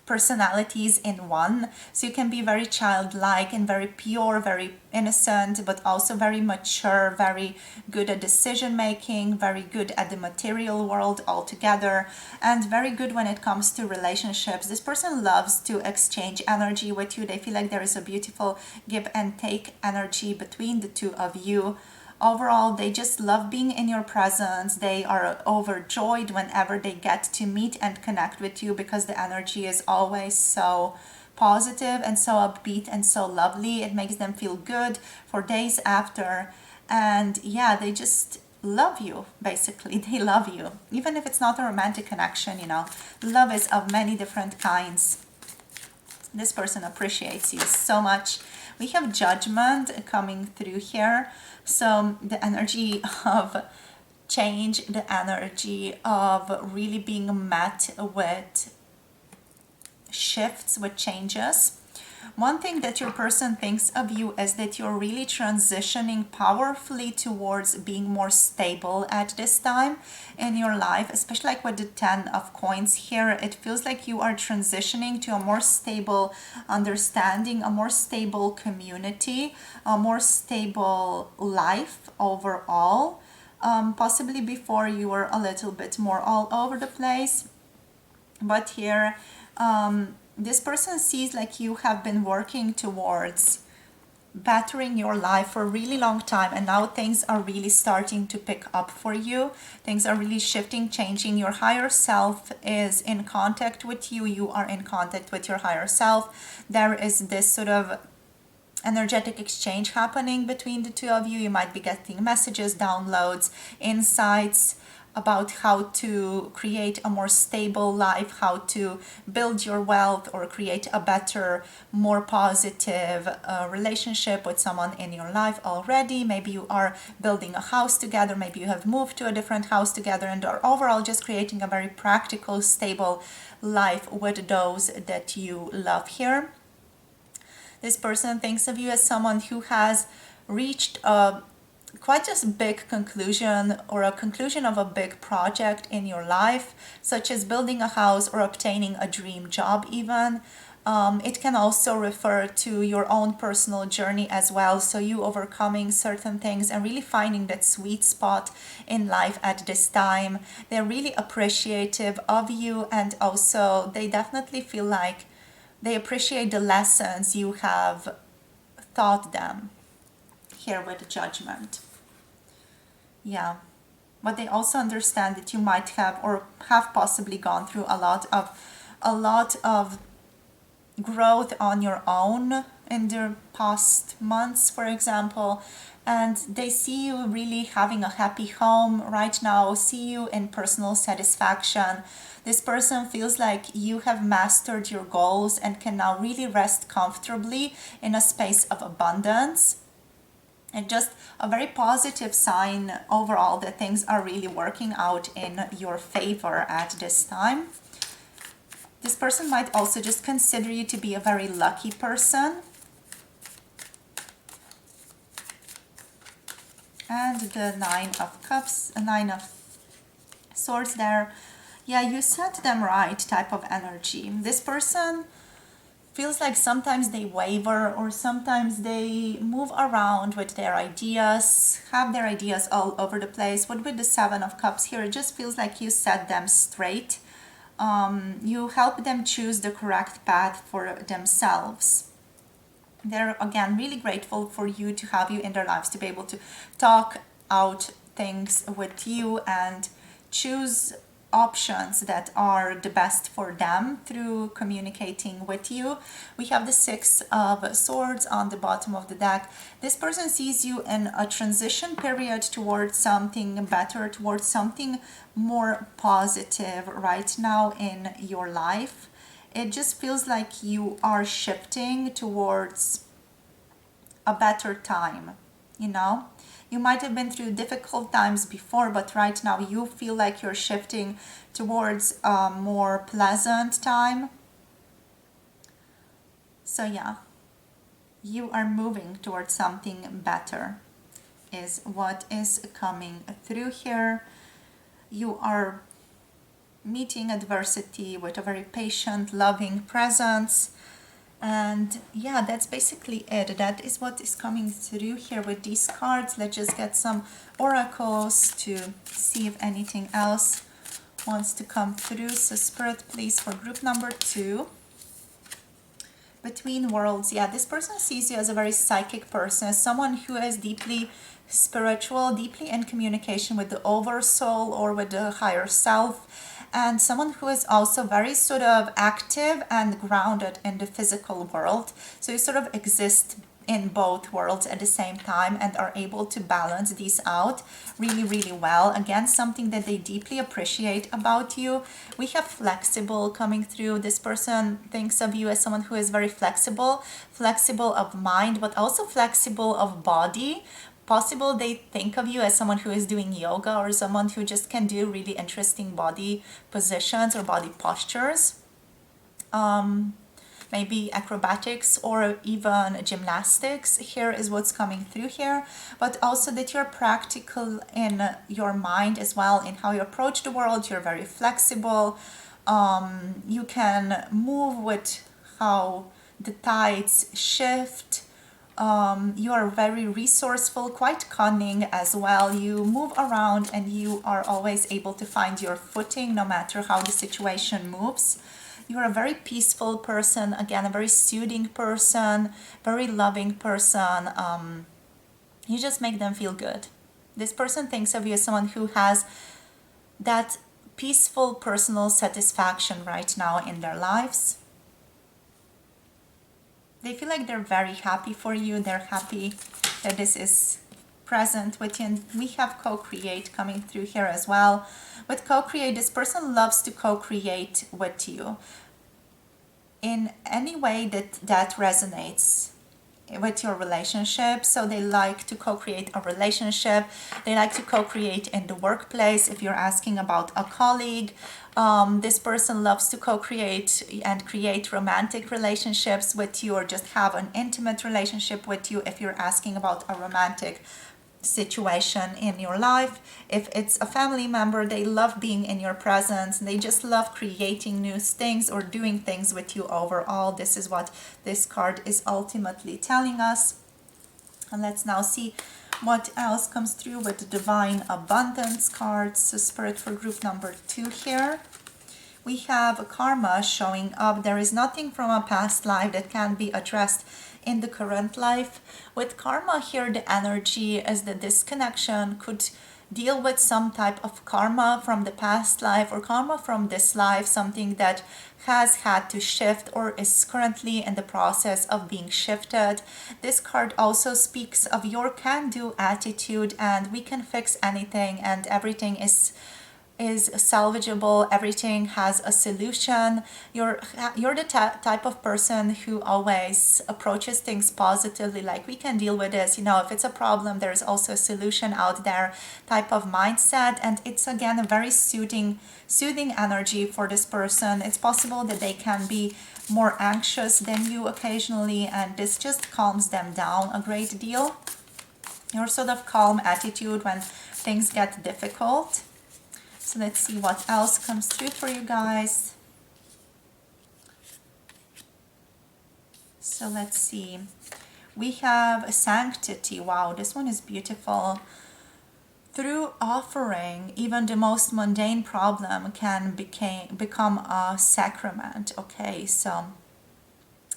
personalities in one. So you can be very childlike and very pure, very innocent, but also very mature, very good at decision making, very good at the material world altogether, and very good when it comes to relationships. This person loves to exchange energy with you. They feel like there is a beautiful give and take energy between the two of you. Overall, they just love being in your presence. They are overjoyed whenever they get to meet and connect with you because the energy is always so positive and so upbeat and so lovely. It makes them feel good for days after. And yeah, they just love you, basically. They love you. Even if it's not a romantic connection, love is of many different kinds. This person appreciates you so much. We have judgment coming through here. So the energy of change, the energy of really being met with shifts, with changes. One thing that your person thinks of you is that you're really transitioning powerfully towards being more stable at this time in your life, especially like with the 10 of coins here. It feels like you are transitioning to a more stable understanding, a more stable community, a more stable life overall. Possibly before you were a little bit more all over the place, but here this person sees like you have been working towards bettering your life for a really long time, and now things are really starting to pick up for you. Things are really shifting, changing. Your higher self is in contact with you. You are in contact with your higher self. There is this sort of energetic exchange happening between the two of you. You might be getting messages, downloads, insights about how to create a more stable life, how to build your wealth, or create a better, more positive relationship with someone in your life already. Maybe you are building a house together, maybe you have moved to a different house together, and are overall just creating a very practical, stable life with those that you love here. This person thinks of you as someone who has reached a quite a big conclusion, or a conclusion of a big project in your life, such as building a house or obtaining a dream job even. It can also refer to your own personal journey as well. So you overcoming certain things and really finding that sweet spot in life at this time. They're really appreciative of you, and also they definitely feel like they appreciate the lessons you have taught them here with judgment. Yeah, but they also understand that you might have, or have possibly gone through a lot of growth on your own in the past months, for example, and they see you really having a happy home right now, see you in personal satisfaction. This person feels like you have mastered your goals and can now really rest comfortably in a space of abundance. And just a very positive sign overall that things are really working out in your favor at this time. This person might also just consider you to be a very lucky person. And the 9 of Cups, 9 of Swords there. Yeah, you set them right type of energy. This person feels like sometimes they waver, or sometimes they move around with their ideas, have their ideas all over the place. But with the 7 of Cups here, it just feels like you set them straight. You help them choose the correct path for themselves. They're again really grateful for you, to have you in their lives, to be able to talk out things with you and choose options that are the best for them through communicating with you. We have the 6 of Swords on the bottom of the deck. This person sees you in a transition period towards something better, towards something more positive right now in your life. it just feels like you are shifting towards a better time, you know? You might have been through difficult times before, but right now you feel like you're shifting towards a more pleasant time. So yeah, you are moving towards something better is what is coming through here. You are meeting adversity with a very patient, loving presence. And yeah, that's basically it. That is what is coming through here with these cards. Let's just get some oracles to see if anything else wants to come through. So Spirit, please, for group number 2. Between worlds. Yeah, this person sees you as a very psychic person, someone who is deeply spiritual, deeply in communication with the oversoul or with the higher self, and someone who is also very sort of active and grounded in the physical world. So you sort of exist in both worlds at the same time and are able to balance these out really, really well. Again, something that they deeply appreciate about you. We have flexible coming through. This person thinks of you as someone who is very flexible, flexible of mind, but also flexible of body. Possible they think of you as someone who is doing yoga or someone who just can do really interesting body positions or body postures. Maybe acrobatics or even gymnastics. Here is what's coming through here, but also that you're practical in your mind as well, in how you approach the world. You're very flexible. You can move with how the tides shift. You are very resourceful, quite cunning as well. You move around and you are always able to find your footing no matter how the situation moves. You're a very peaceful person, again, a very soothing person, very loving person. You just make them feel good. This person thinks of you as someone who has that peaceful personal satisfaction right now in their lives. They feel like they're very happy for you. They're happy that this is present with you. And we have co-create coming through here as well. With co-create, this person loves to co-create with you in any way that resonates with your relationship. So they like to co-create a relationship. They like to co-create in the workplace. If you're asking about a colleague, this person loves to co-create and create romantic relationships with you, or just have an intimate relationship with you if you're asking about a romantic situation in your life. If it's a family member, they love being in your presence. They just love creating new things or doing things with you overall. This is what this card is ultimately telling us. And let's now see what else comes through with the Divine Abundance cards. So Spirit, for group number 2 here. We have a karma showing up. There is nothing from a past life that can be addressed in the current life. With karma here, the energy is that this connection could deal with some type of karma from the past life or karma from this life, something that has had to shift or is currently in the process of being shifted. This card also speaks of your can-do attitude, and we can fix anything and everything is salvageable. Everything has a solution. You're the type of person who always approaches things positively, like we can deal with this, if it's a problem there's also a solution out there type of mindset. And it's again a very soothing energy for this person. It's possible that they can be more anxious than you occasionally, and this just calms them down a great deal. Your sort of calm attitude when things get difficult. So let's see what else comes through for you guys. So let's see. We have a sanctity. Wow, this one is beautiful. Through offering, even the most mundane problem can become a sacrament. Okay, so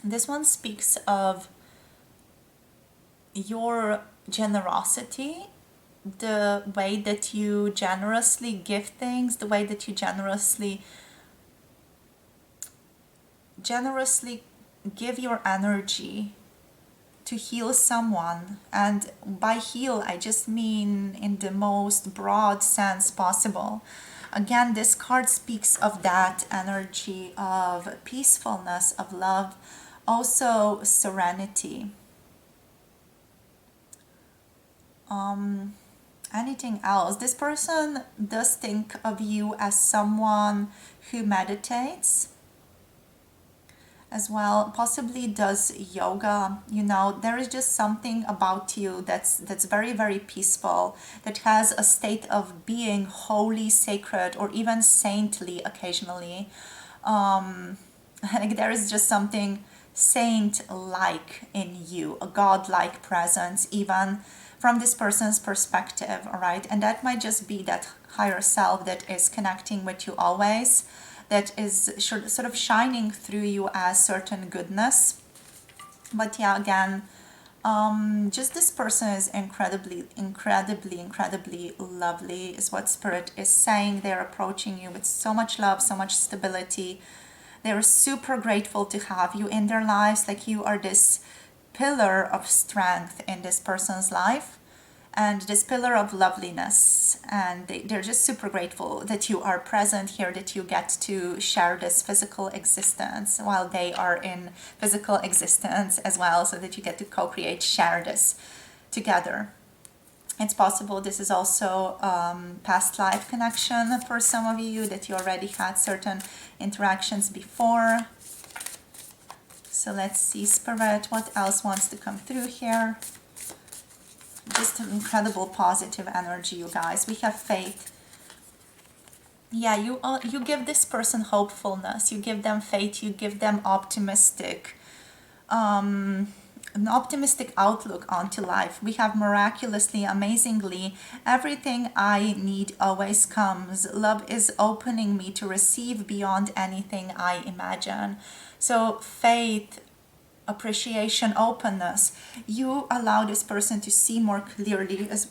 this one speaks of your generosity, the way that you generously give things, the way that you generously give your energy to heal someone. And by heal, I just mean in the most broad sense possible. Again, this card speaks of that energy of peacefulness, of love, also serenity. Anything else? This person does think of you as someone who meditates as well, possibly does yoga. You know, there is just something about you that's very, very peaceful, that has a state of being holy, sacred, or even saintly occasionally. Like there is just something saint-like in you, a god-like presence, even from this person's perspective, all right? And that might just be that higher self that is connecting with you always, that is sort of shining through you as certain goodness. But yeah, again, just this person is incredibly, incredibly, incredibly lovely, is what Spirit is saying. They're approaching you with so much love, so much stability. They're super grateful to have you in their lives. Like you are this pillar of strength in this person's life, and this pillar of loveliness, and they're just super grateful that you are present here, that you get to share this physical existence while they are in physical existence as well, so that you get to co-create, share this together. It's possible this is also past life connection for some of you, that you already had certain interactions before. So let's see, Spirit, what else wants to come through here? Just an incredible positive energy, you guys. We have faith. Yeah, you give this person hopefulness. You give them faith. You give them an optimistic outlook onto life. We have miraculously, amazingly, everything I need always comes. Love is opening me to receive beyond anything I imagine. So faith, appreciation, openness. You allow this person to see more clearly, is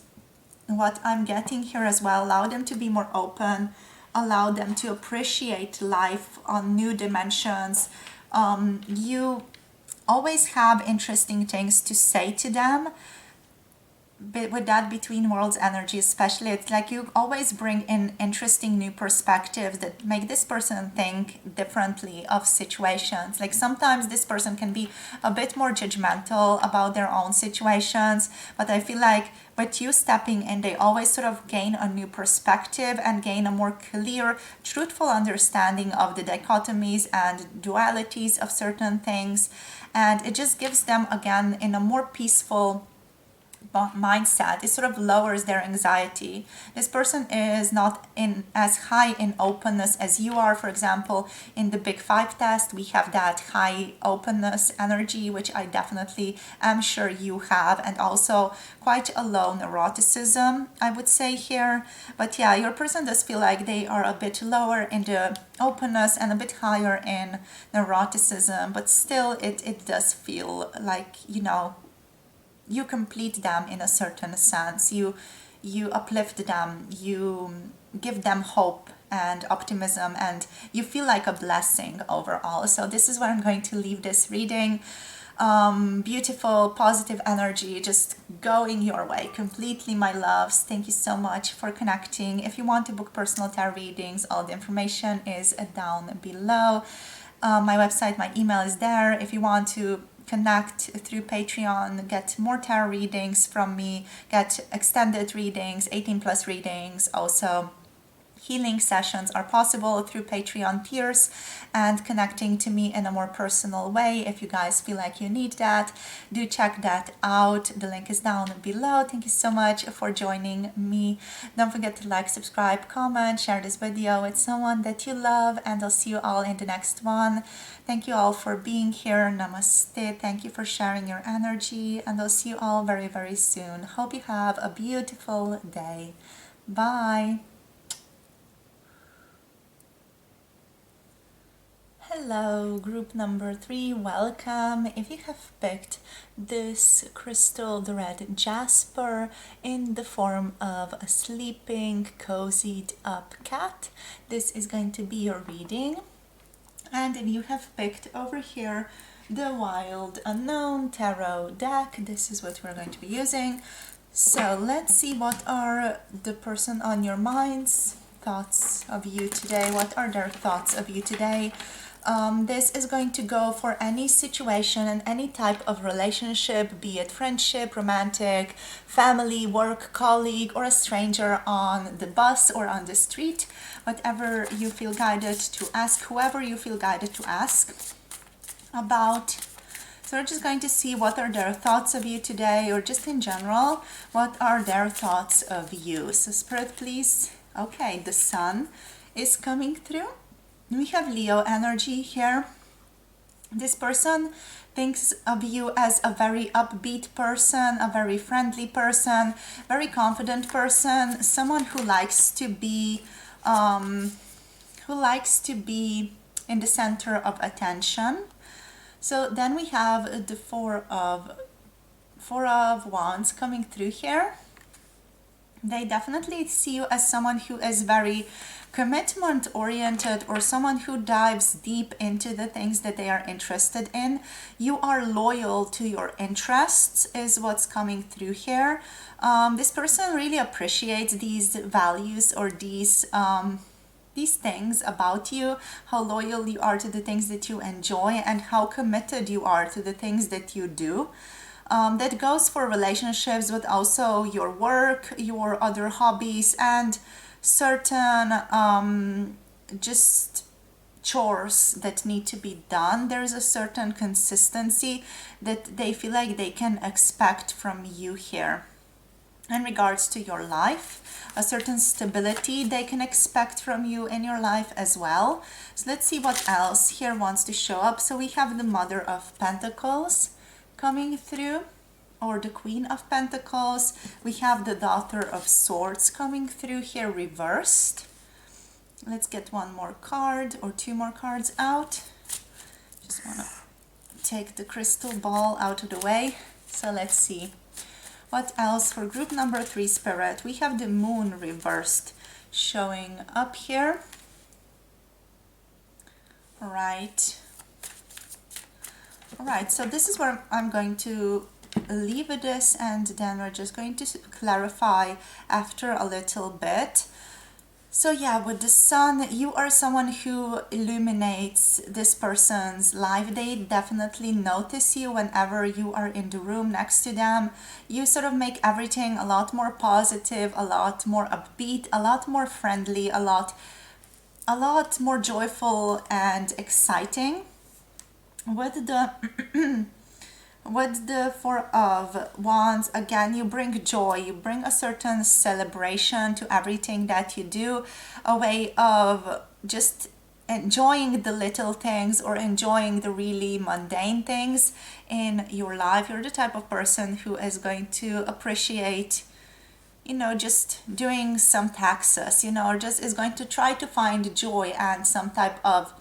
what I'm getting here as well. Allow them to be more open. Allow them to appreciate life on new dimensions. You always have interesting things to say to them. But with that between worlds energy especially, it's like you always bring in interesting new perspectives that make this person think differently of situations. Like sometimes this person can be a bit more judgmental about their own situations, but I feel like with you stepping in, they always sort of gain a new perspective and gain a more clear, truthful understanding of the dichotomies and dualities of certain things. And it just gives them, again, in a more peaceful mindset. It sort of lowers their anxiety. This person is not in as high in openness as you are. For example, in the Big Five test, we have that high openness energy, which I definitely am sure you have, and also quite a low neuroticism, I would say here. But yeah, your person does feel like they are a bit lower in the openness and a bit higher in neuroticism, but still it does feel like, you know, you complete them in a certain sense. You uplift them, you give them hope and optimism, and you feel like a blessing overall. So this is where I'm going to leave this reading. Beautiful, positive energy just going your way completely, my loves. Thank you so much for connecting. If you want to book personal tarot readings, all the information is down below. My website, my email is there. If you want to connect through Patreon, get more tarot readings from me, get extended readings, 18 plus readings, also healing sessions are possible through Patreon tiers, and connecting to me in a more personal way. If you guys feel like you need that, do check that out. The link is down below. Thank you so much for joining me. Don't forget to like, subscribe, comment, share this video with someone that you love, and I'll see you all in the next one. Thank you all for being here. Namaste. Thank you for sharing your energy, and I'll see you all very, very soon. Hope you have a beautiful day. Bye. Hello, group number 3, welcome. If you have picked this crystal, the red Jasper, in the form of a sleeping, cozied up cat, this is going to be your reading. And if you have picked over here the Wild Unknown Tarot deck. This is what we're going to be using. So let's see what are the person on your mind's thoughts of you today. What are their thoughts of you today? This is going to go for any situation and any type of relationship, be it friendship, romantic, family, work, colleague, or a stranger on the bus or on the street. Whatever you feel guided to ask, whoever you feel guided to ask about. So we're just going to see what are their thoughts of you today, or just in general, what are their thoughts of you. So Spirit, please. Okay, the Sun is coming through. We have Leo energy here. This person thinks of you as a very upbeat person, a very friendly person, very confident person, someone who likes to be in the center of attention. So then we have the Four of Wands coming through here. They definitely see you as someone who is very commitment oriented, or someone who dives deep into the things that they are interested in. You are loyal to your interests is what's coming through here. This person really appreciates these values, or these things about you, how loyal you are to the things that you enjoy, and how committed you are to the things that you do. That goes for relationships, but also your work, your other hobbies, and certain just chores that need to be done. There's a certain consistency that they feel like they can expect from you here. In regards to your life, a certain stability they can expect from you in your life as well. So let's see what else here wants to show up. So we have the Mother of Pentacles coming through, or the Queen of Pentacles. We have the Daughter of Swords coming through here reversed. Let's get one more card or two more cards out. Just want to take the crystal ball out of the way. So let's see. What else for group number 3, Spirit? We have the Moon reversed showing up here. All right, so this is where I'm going to leave this, and then we're just going to clarify after a little bit. So yeah, with the Sun, you are someone who illuminates this person's life. They definitely notice you whenever you are in the room next to them. You sort of make everything a lot more positive, a lot more upbeat, a lot more friendly, a lot more joyful and exciting. With the Four of Wands, again, you bring joy, you bring a certain celebration to everything that you do, a way of just enjoying the little things, or enjoying the really mundane things in your life. You're the type of person who is going to appreciate, just doing some taxes, or just is going to try to find joy and some type of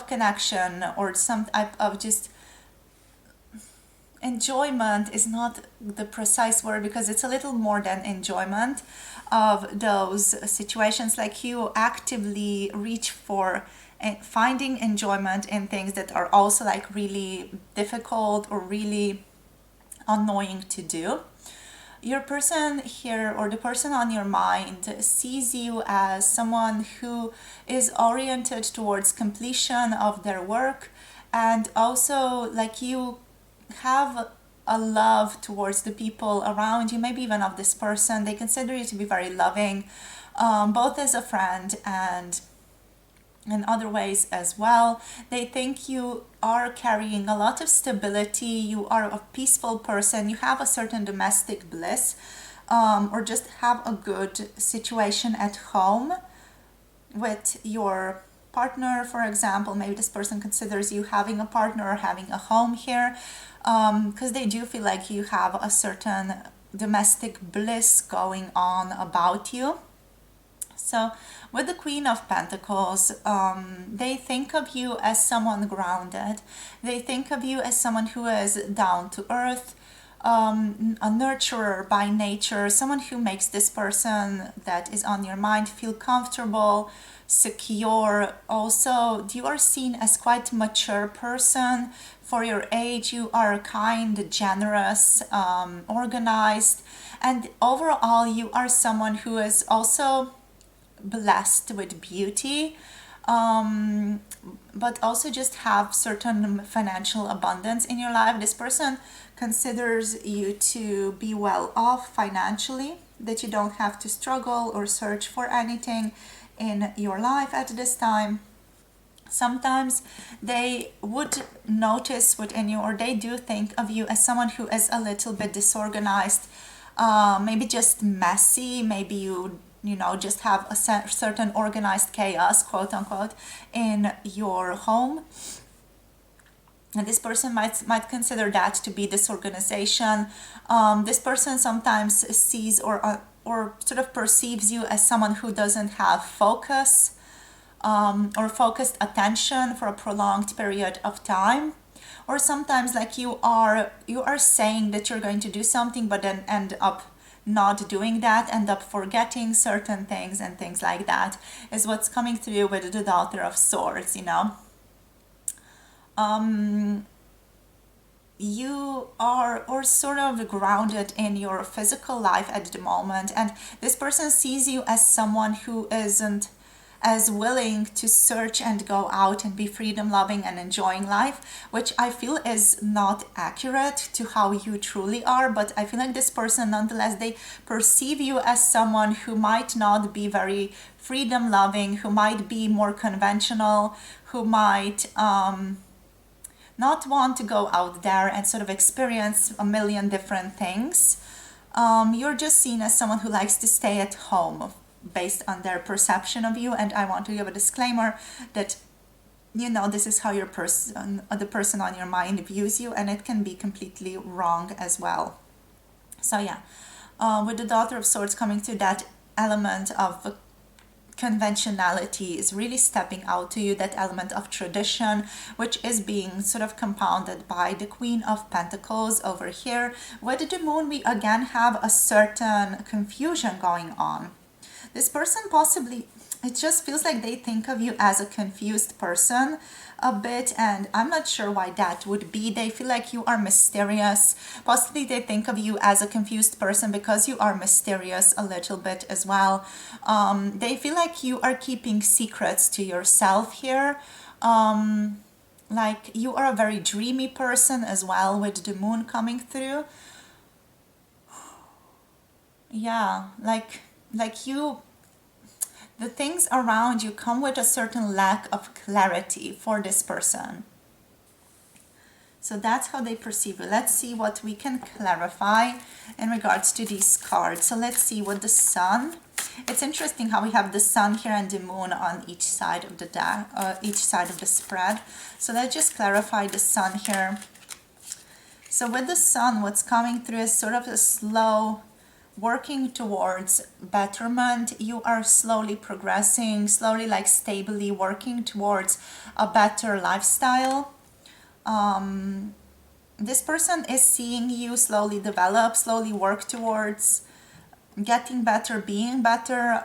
connection, or some type of just enjoyment is not the precise word, because it's a little more than enjoyment of those situations. Like you actively reach for finding enjoyment in things that are also like really difficult or really annoying to do. Your person here, or the person on your mind, sees you as someone who is oriented towards completion of their work, and also like you have a love towards the people around you, maybe even of this person. They consider you to be very loving, both as a friend and in other ways as well. They think you are carrying a lot of stability, you are a peaceful person, you have a certain domestic bliss, or just have a good situation at home with your partner, for example. Maybe this person considers you having a partner or having a home here, because they do feel like you have a certain domestic bliss going on about you. So with the Queen of Pentacles, they think of you as someone grounded. They think of you as someone who is down to earth, a nurturer by nature, someone who makes this person that is on your mind feel comfortable, secure. Also, you are seen as quite a mature person for your age. You are kind, generous, organized, and overall you are someone who is also blessed with beauty, but also just have certain financial abundance in your life. This person considers you to be well off financially, that you don't have to struggle or search for anything in your life at this time. Sometimes they would notice within you, or they do think of you as someone who is a little bit disorganized, maybe just messy. Maybe you know, just have a certain organized chaos, quote unquote, in your home. And this person might consider that to be disorganization. This person sometimes sees or sort of perceives you as someone who doesn't have focus, or focused attention for a prolonged period of time. Or sometimes like you are saying that you're going to do something, but then end up not doing that, end up forgetting certain things, and things like that is what's coming through with the Daughter of Swords, you know. You are or sort of grounded in your physical life at the moment, and this person sees you as someone who isn't as willing to search and go out and be freedom loving and enjoying life, which I feel is not accurate to how you truly are. But I feel like this person, nonetheless, they perceive you as someone who might not be very freedom loving, who might be more conventional, who might not want to go out there and sort of experience a million different things. You're just seen as someone who likes to stay at home based on their perception of you. And I want to give a disclaimer that, you know, this is how your person, the person on your mind views you, and it can be completely wrong as well. So yeah, with the Daughter of Swords coming to that element of conventionality is really stepping out to you, that element of tradition, which is being sort of compounded by the Queen of Pentacles over here. With the Moon, we again have a certain confusion going on. This person possibly, it just feels like they think of you as a confused person a bit, and I'm not sure why that would be. They feel like you are mysterious. Possibly they think of you as a confused person because you are mysterious a little bit as well. They feel like you are keeping secrets to yourself here. Like you are a very dreamy person as well, with the Moon coming through. Yeah, like you, the things around you come with a certain lack of clarity for this person. So that's how they perceive you. Let's see what we can clarify in regards to these cards. So let's see what the Sun. It's interesting how we have the Sun here and the Moon on each side of the each side of the spread. So let's just clarify the Sun here. So with the Sun, what's coming through is sort of a slow working towards betterment. You are slowly progressing, slowly, like stably working towards a better lifestyle. This person is seeing you slowly develop, slowly work towards getting better, being better,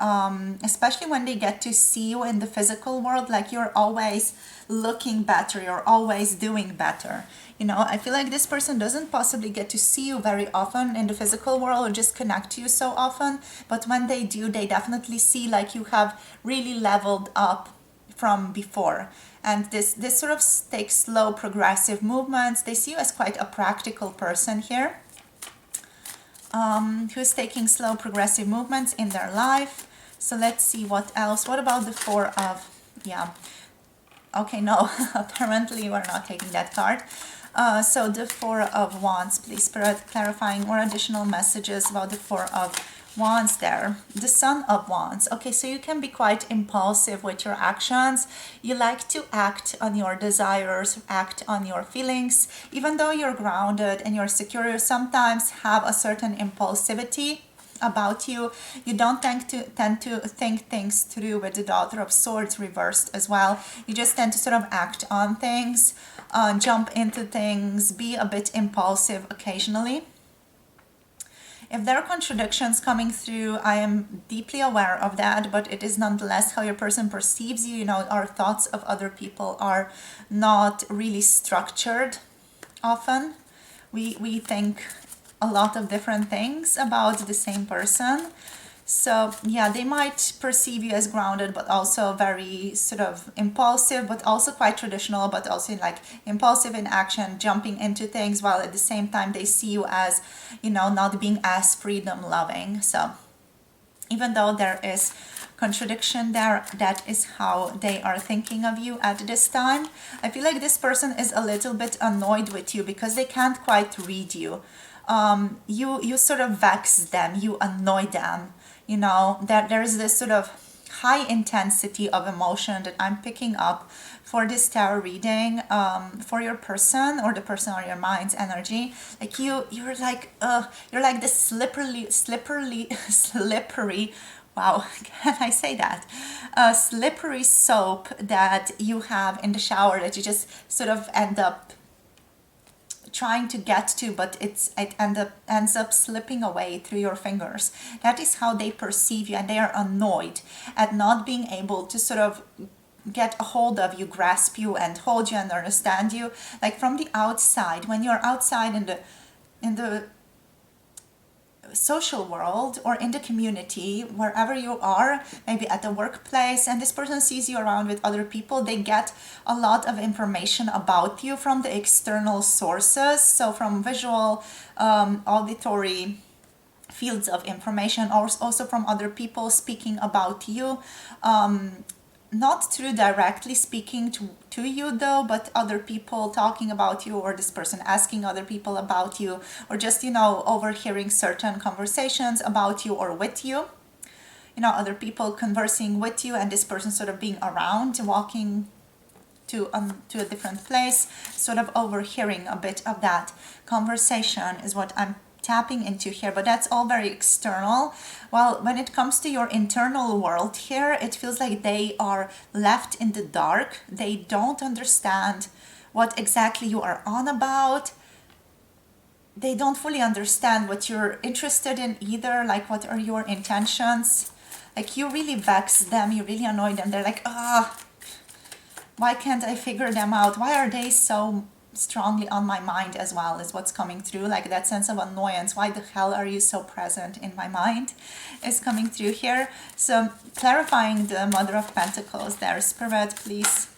especially when they get to see you in the physical world. Like you're always looking better, you're always doing better. You know, I feel like this person doesn't possibly get to see you very often in the physical world, or just connect to you so often, but when they do, they definitely see like you have really leveled up from before. And this sort of takes slow progressive movements. They see you as quite a practical person here, who's taking slow progressive movements in their life. So let's see what else. What about the Four of, yeah, okay, no, apparently we're not taking that card. So the Four of Wands, please, Spirit, clarifying or additional messages about the Four of Wands there. The Son of Wands. Okay, so you can be quite impulsive with your actions. You like to act on your desires, act on your feelings. Even though you're grounded and you're secure, you sometimes have a certain impulsivity about you. You don't tend to think things through, with the Daughter of Swords reversed as well. You just tend to sort of act on things, jump into things, be a bit impulsive occasionally. If there are contradictions coming through, I am deeply aware of that, but it is nonetheless how your person perceives you. You know, our thoughts of other people are not really structured often. We think a lot of different things about the same person. So yeah, they might perceive you as grounded, but also very sort of impulsive, but also quite traditional, but also like impulsive in action, jumping into things, while at the same time they see you as, you know, not being as freedom loving. So even though there is contradiction there, that is how they are thinking of you at this time. I feel like this person is a little bit annoyed with you because they can't quite read you. You sort of vex them, you annoy them. You know, that there is this sort of high intensity of emotion that I'm picking up for this tarot reading, for your person or the person or your mind's energy. Like you're like this slippery. Wow, can I say that? Slippery soap that you have in the shower that you just sort of end up trying to get to, but it ends up slipping away through your fingers. That is how they perceive you, and they are annoyed at not being able to sort of get a hold of you, grasp you, and hold you and understand you. Like from the outside, when you're outside in the social world or in the community, wherever you are, maybe at the workplace, and this person sees you around with other people, they get a lot of information about you from the external sources. So from visual, auditory fields of information, or also from other people speaking about you. Not through directly speaking to you though, but other people talking about you, or this person asking other people about you, or just, you know, overhearing certain conversations about you or with you. You know, other people conversing with you, and this person sort of being around, walking to a different place, sort of overhearing a bit of that conversation is what I'm tapping into here, but that's all very external. Well, when it comes to your internal world here, it feels like they are left in the dark. They don't understand what exactly you are on about. They don't fully understand what you're interested in either, like what are your intentions. Like you really vex them, you really annoy them. They're like, why can't I figure them out? Why are they so strongly on my mind as well, is what's coming through. Like that sense of annoyance, why the hell are you so present in my mind, is coming through here. So clarifying the Mother of Pentacles there, Spirit, please.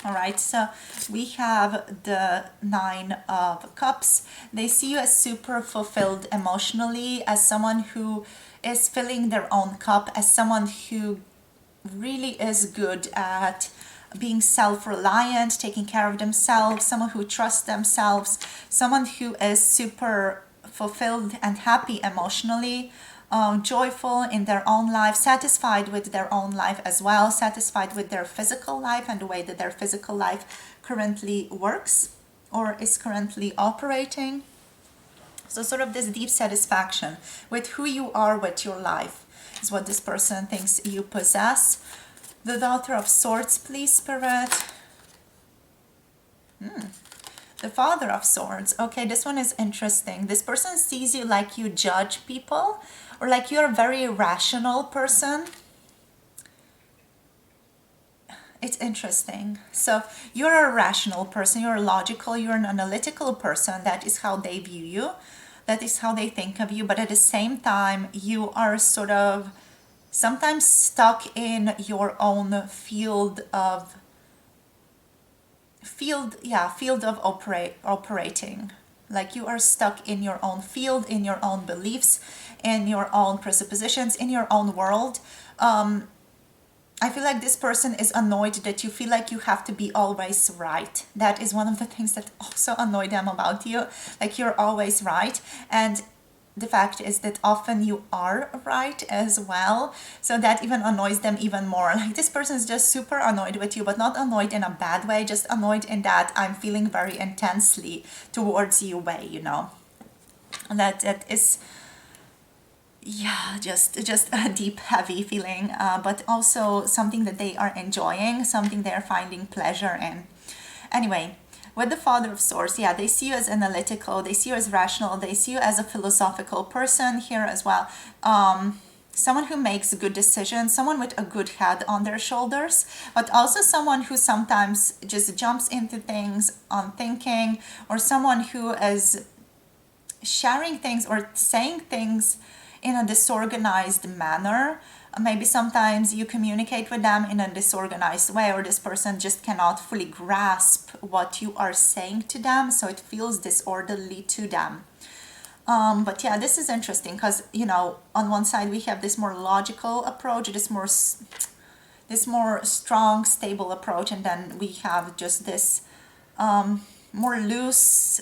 All right, so we have the Nine of Cups. They see you as super fulfilled emotionally, as someone who is filling their own cup, as someone who really is good at being self-reliant, taking care of themselves, someone who trusts themselves, someone who is super fulfilled and happy emotionally, joyful in their own life, satisfied with their own life as well, satisfied with their physical life and the way that their physical life currently works or is currently operating. So sort of this deep satisfaction with who you are with your life is what this person thinks you possess. The Daughter of Swords, please, Spirit. The Father of Swords. Okay, this one is interesting. This person sees you like you judge people, or like you're a very rational person. It's interesting. So you're a rational person, you're logical, you're an analytical person. That is how they view you. That is how they think of you. But at the same time, you are sort of sometimes stuck in your own field of operating. Like you are stuck in your own field, in your own beliefs, in your own presuppositions, in your own world. I feel like this person is annoyed that you feel like you have to be always right. That is one of the things that also annoy them about you. Like you're always right. And the fact is that often you are right as well. So that even annoys them even more. Like this person is just super annoyed with you, but not annoyed in a bad way, just annoyed in that I'm feeling very intensely towards you way, you know. And that is, yeah, just a deep, heavy feeling, but also something that they are enjoying, something they're finding pleasure in. Anyway, with the Father of Swords, yeah, they see you as analytical, they see you as rational, they see you as a philosophical person here as well. Someone who makes good decisions, someone with a good head on their shoulders, but also someone who sometimes just jumps into things on thinking, or someone who is sharing things or saying things in a disorganized manner. Maybe sometimes you communicate with them in a disorganized way, or this person just cannot fully grasp what you are saying to them, so it feels disorderly to them. But yeah, this is interesting because, you know, on one side we have this more logical approach, this more strong, stable approach, and then we have just this more loose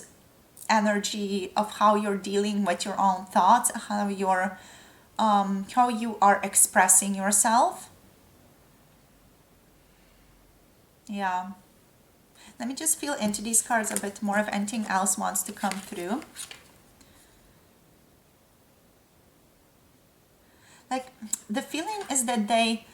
energy of how you're dealing with your own thoughts, how you are expressing yourself. Yeah. Let me just feel into these cards a bit more if anything else wants to come through. Like, the feeling is that they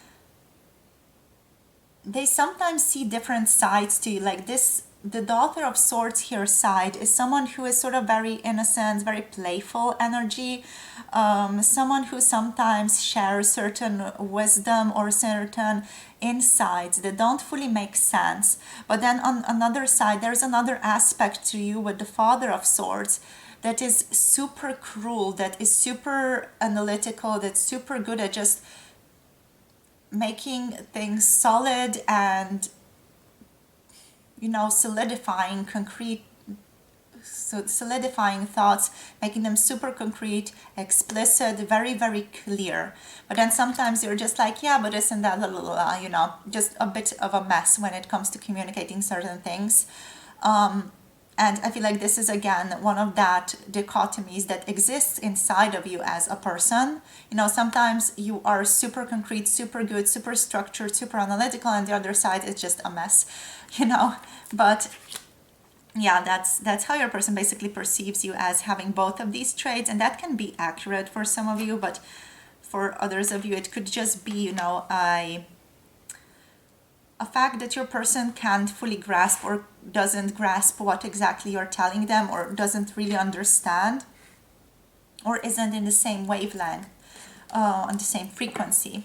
sometimes see different sides to you. Like this, the Daughter of Swords here side is someone who is sort of very innocent, very playful energy, someone who sometimes shares certain wisdom or certain insights that don't fully make sense. But then on another side, there's another aspect to you with the Father of Swords that is super cruel, that is super analytical, that's super good at just making things solid and, you know, solidifying thoughts, making them super concrete, explicit, very, very clear. But then sometimes you're just like, yeah, but isn't that a little, you know, just a bit of a mess when it comes to communicating certain things. And I feel like this is, again, one of that dichotomies that exists inside of you as a person. You know, sometimes you are super concrete, super good, super structured, super analytical, and the other side is just a mess, you know. But yeah, that's how your person basically perceives you, as having both of these traits, and that can be accurate for some of you, but for others of you it could just be, you know, a fact that your person can't fully grasp or doesn't grasp what exactly you're telling them, or doesn't really understand, or isn't in the same wavelength, on the same frequency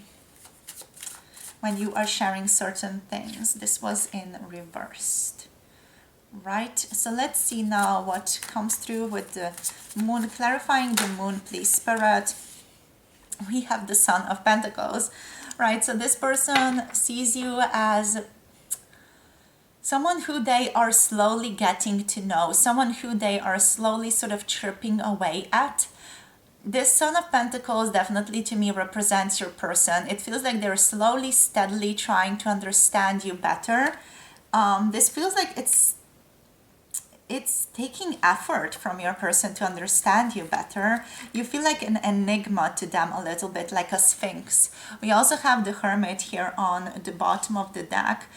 when you are sharing certain things. This was in reversed. Right, so let's see now what comes through with the moon. Clarifying the moon, please, Spirit. We have the Son of Pentacles. Right, so this person sees you as someone who they are slowly getting to know, someone who they are slowly sort of chipping away at. This Son of Pentacles definitely to me represents your person. It feels like they're slowly, steadily trying to understand you better. This feels like it's taking effort from your person to understand you better. You feel like an enigma to them a little bit, like a sphinx. We also have the Hermit here on the bottom of the deck.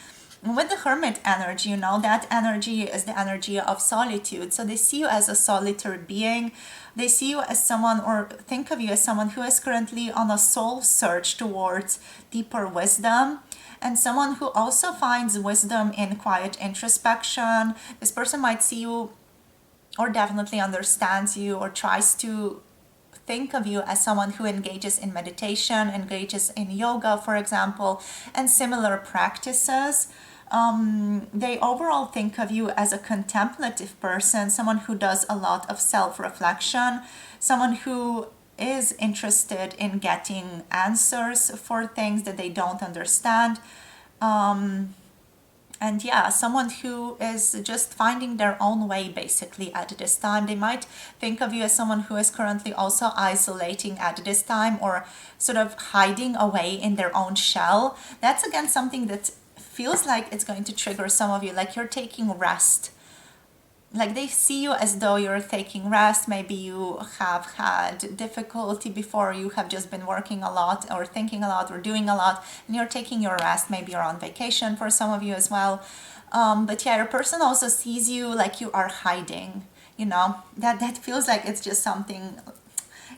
And with the Hermit energy, you know, that energy is the energy of solitude. So they see you as a solitary being. They see you as someone, or think of you as someone who is currently on a soul search towards deeper wisdom, and someone who also finds wisdom in quiet introspection. This person might see you, or definitely understands you, or tries to think of you as someone who engages in meditation, engages in yoga, for example, and similar practices. They overall think of you as a contemplative person, someone who does a lot of self-reflection, someone who is interested in getting answers for things that they don't understand. And yeah, someone who is just finding their own way basically at this time. They might think of you as someone who is currently also isolating at this time, or sort of hiding away in their own shell. That's again something that feels like it's going to trigger some of you, like you're taking rest. Like they see you as though you're taking rest. Maybe you have had difficulty before, you have just been working a lot or thinking a lot or doing a lot, and you're taking your rest. Maybe you're on vacation for some of you as well. But yeah, your person also sees you like you are hiding, you know, that feels like it's just something,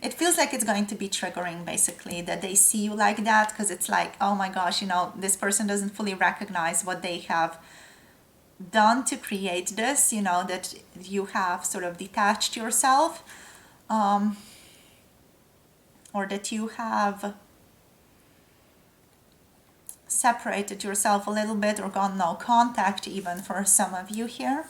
it feels like it's going to be triggering basically, that they see you like that, because it's like, oh my gosh, you know, this person doesn't fully recognize what they have done to create this, you know, that you have sort of detached yourself, or that you have separated yourself a little bit or gone no contact even for some of you here.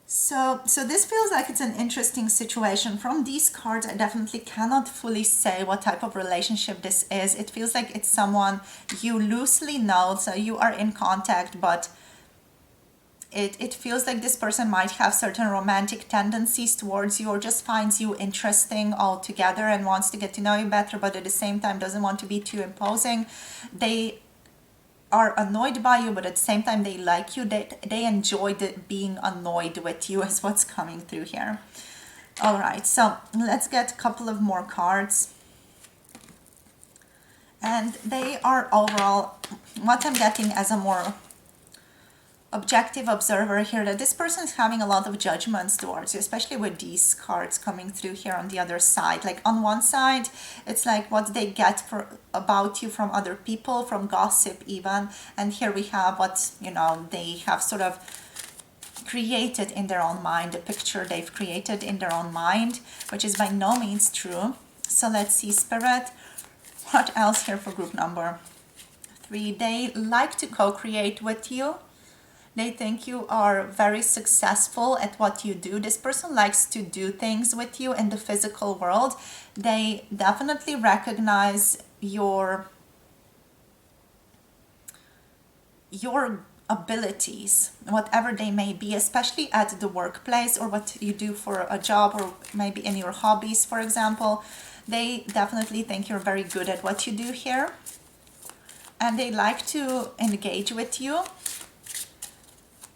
So this feels like it's an interesting situation. From these cards, I definitely cannot fully say what type of relationship this is. It feels like it's someone you loosely know, so you are in contact, but it feels like this person might have certain romantic tendencies towards you, or just finds you interesting altogether and wants to get to know you better, but at the same time doesn't want to be too imposing. They are annoyed by you, but at the same time they like you. They enjoy being annoyed with you is what's coming through here. All right, so let's get a couple of more cards. And they are overall, what I'm getting as a more objective observer here, that this person is having a lot of judgments towards you, especially with these cards coming through here on the other side. Like on one side, it's like what they get about you from other people, from gossip even. And here we have what, you know, they have sort of created in their own mind, the picture they've created in their own mind, which is by no means true. So let's see, Spirit, what else here for group number 3? They like to co-create with you. They think you are very successful at what you do. This person likes to do things with you in the physical world. They definitely recognize your abilities, whatever they may be, especially at the workplace or what you do for a job, or maybe in your hobbies, for example. They definitely think you're very good at what you do here. And they like to engage with you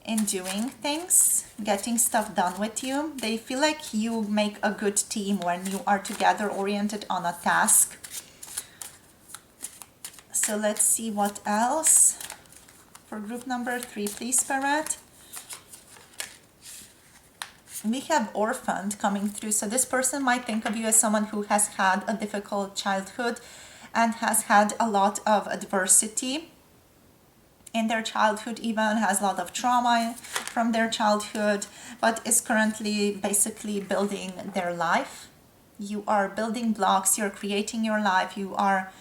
in doing things, getting stuff done with you. They feel like you make a good team when you are together, oriented on a task. So let's see what else for group number 3, please, Spirit. We have orphaned coming through. So this person might think of you as someone who has had a difficult childhood and has had a lot of adversity in their childhood, even has a lot of trauma from their childhood, but is currently basically building their life. You are building blocks, you're creating your life, you are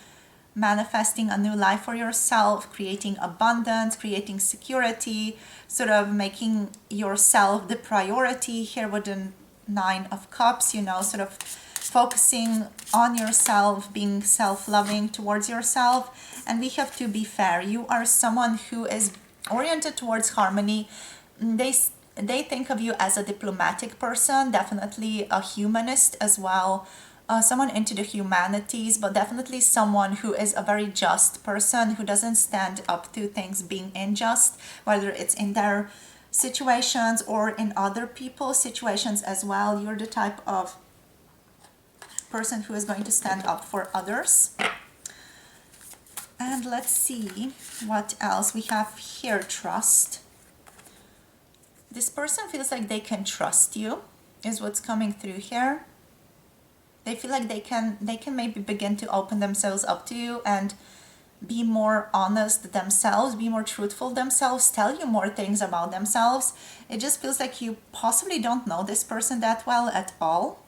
manifesting a new life for yourself, creating abundance, creating security, sort of making yourself the priority here with the 9 of Cups, you know, sort of focusing on yourself, being self-loving towards yourself. And we have to be fair. You are someone who is oriented towards harmony. They think of you as a diplomatic person, definitely a humanist as well, someone into the humanities, but definitely someone who is a very just person, who doesn't stand up to things being unjust, whether it's in their situations or in other people's situations as well. You're the type of person who is going to stand up for others. And let's see what else we have here. Trust. This person feels like they can trust you, is what's coming through here. They feel like they can maybe begin to open themselves up to you and be more honest themselves, be more truthful themselves, tell you more things about themselves. It just feels like you possibly don't know this person that well at all.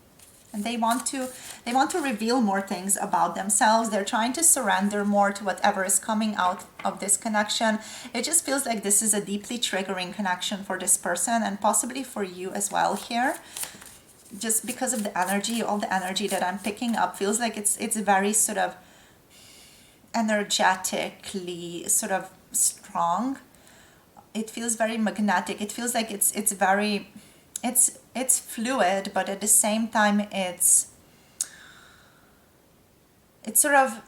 And they want to reveal more things about themselves. They're trying to surrender more to whatever is coming out of this connection. It just feels like this is a deeply triggering connection for this person, and possibly for you as well here. Just because of the energy, all the energy that I'm picking up feels like it's very sort of energetically sort of strong. It feels very magnetic. It feels like it's very, it's fluid, but at the same time it's sort of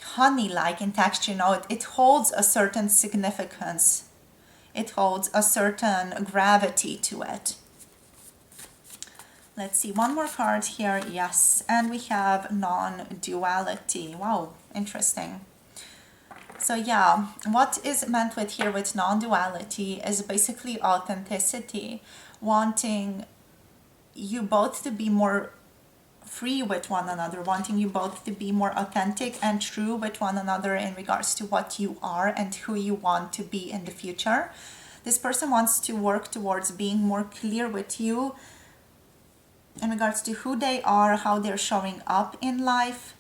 honey-like in texture. You know, it holds a certain significance. It holds a certain gravity to it. Let's see, one more card here. Yes, and we have non-duality. Wow, interesting. So yeah, what is meant with here with non-duality is basically authenticity, wanting you both to be more free with one another, wanting you both to be more authentic and true with one another in regards to what you are and who you want to be in the future. This person wants to work towards being more clear with you in regards to who they are, how they're showing up in life,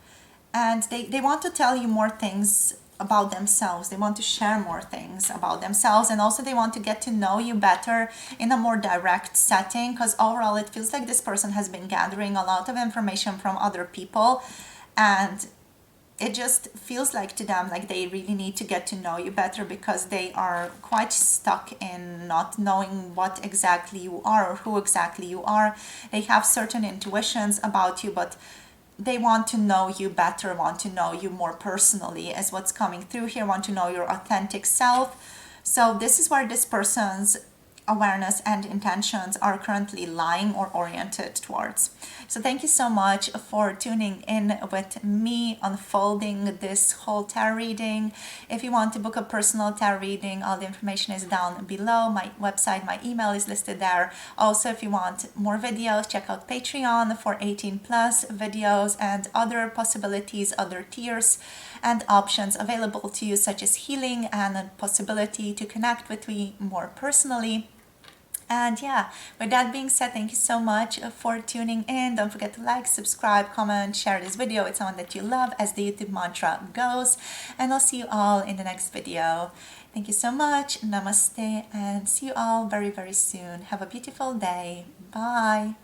and they want to tell you more things about themselves. They want to share more things about themselves, and also they want to get to know you better in a more direct setting, because overall it feels like this person has been gathering a lot of information from other people, and it just feels like to them like they really need to get to know you better, because they are quite stuck in not knowing what exactly you are or who exactly you are. They have certain intuitions about you, but they want to know you better, want to know you more personally, as what's coming through here, want to know your authentic self. So this is where this person's awareness and intentions are currently lying or oriented towards. So thank you so much for tuning in with me, unfolding this whole tarot reading. If you want to book a personal tarot reading, all the information is down below. My website, my email is listed there. Also, if you want more videos, check out Patreon for 18 plus videos and other possibilities, other tiers and options available to you, such as healing and a possibility to connect with me more personally. And yeah, with that being said, thank you so much for tuning in. Don't forget to like, subscribe, comment, share this video with someone that you love, as the YouTube mantra goes. And I'll see you all in the next video. Thank you so much. Namaste, and see you all very, very soon. Have a beautiful day. Bye.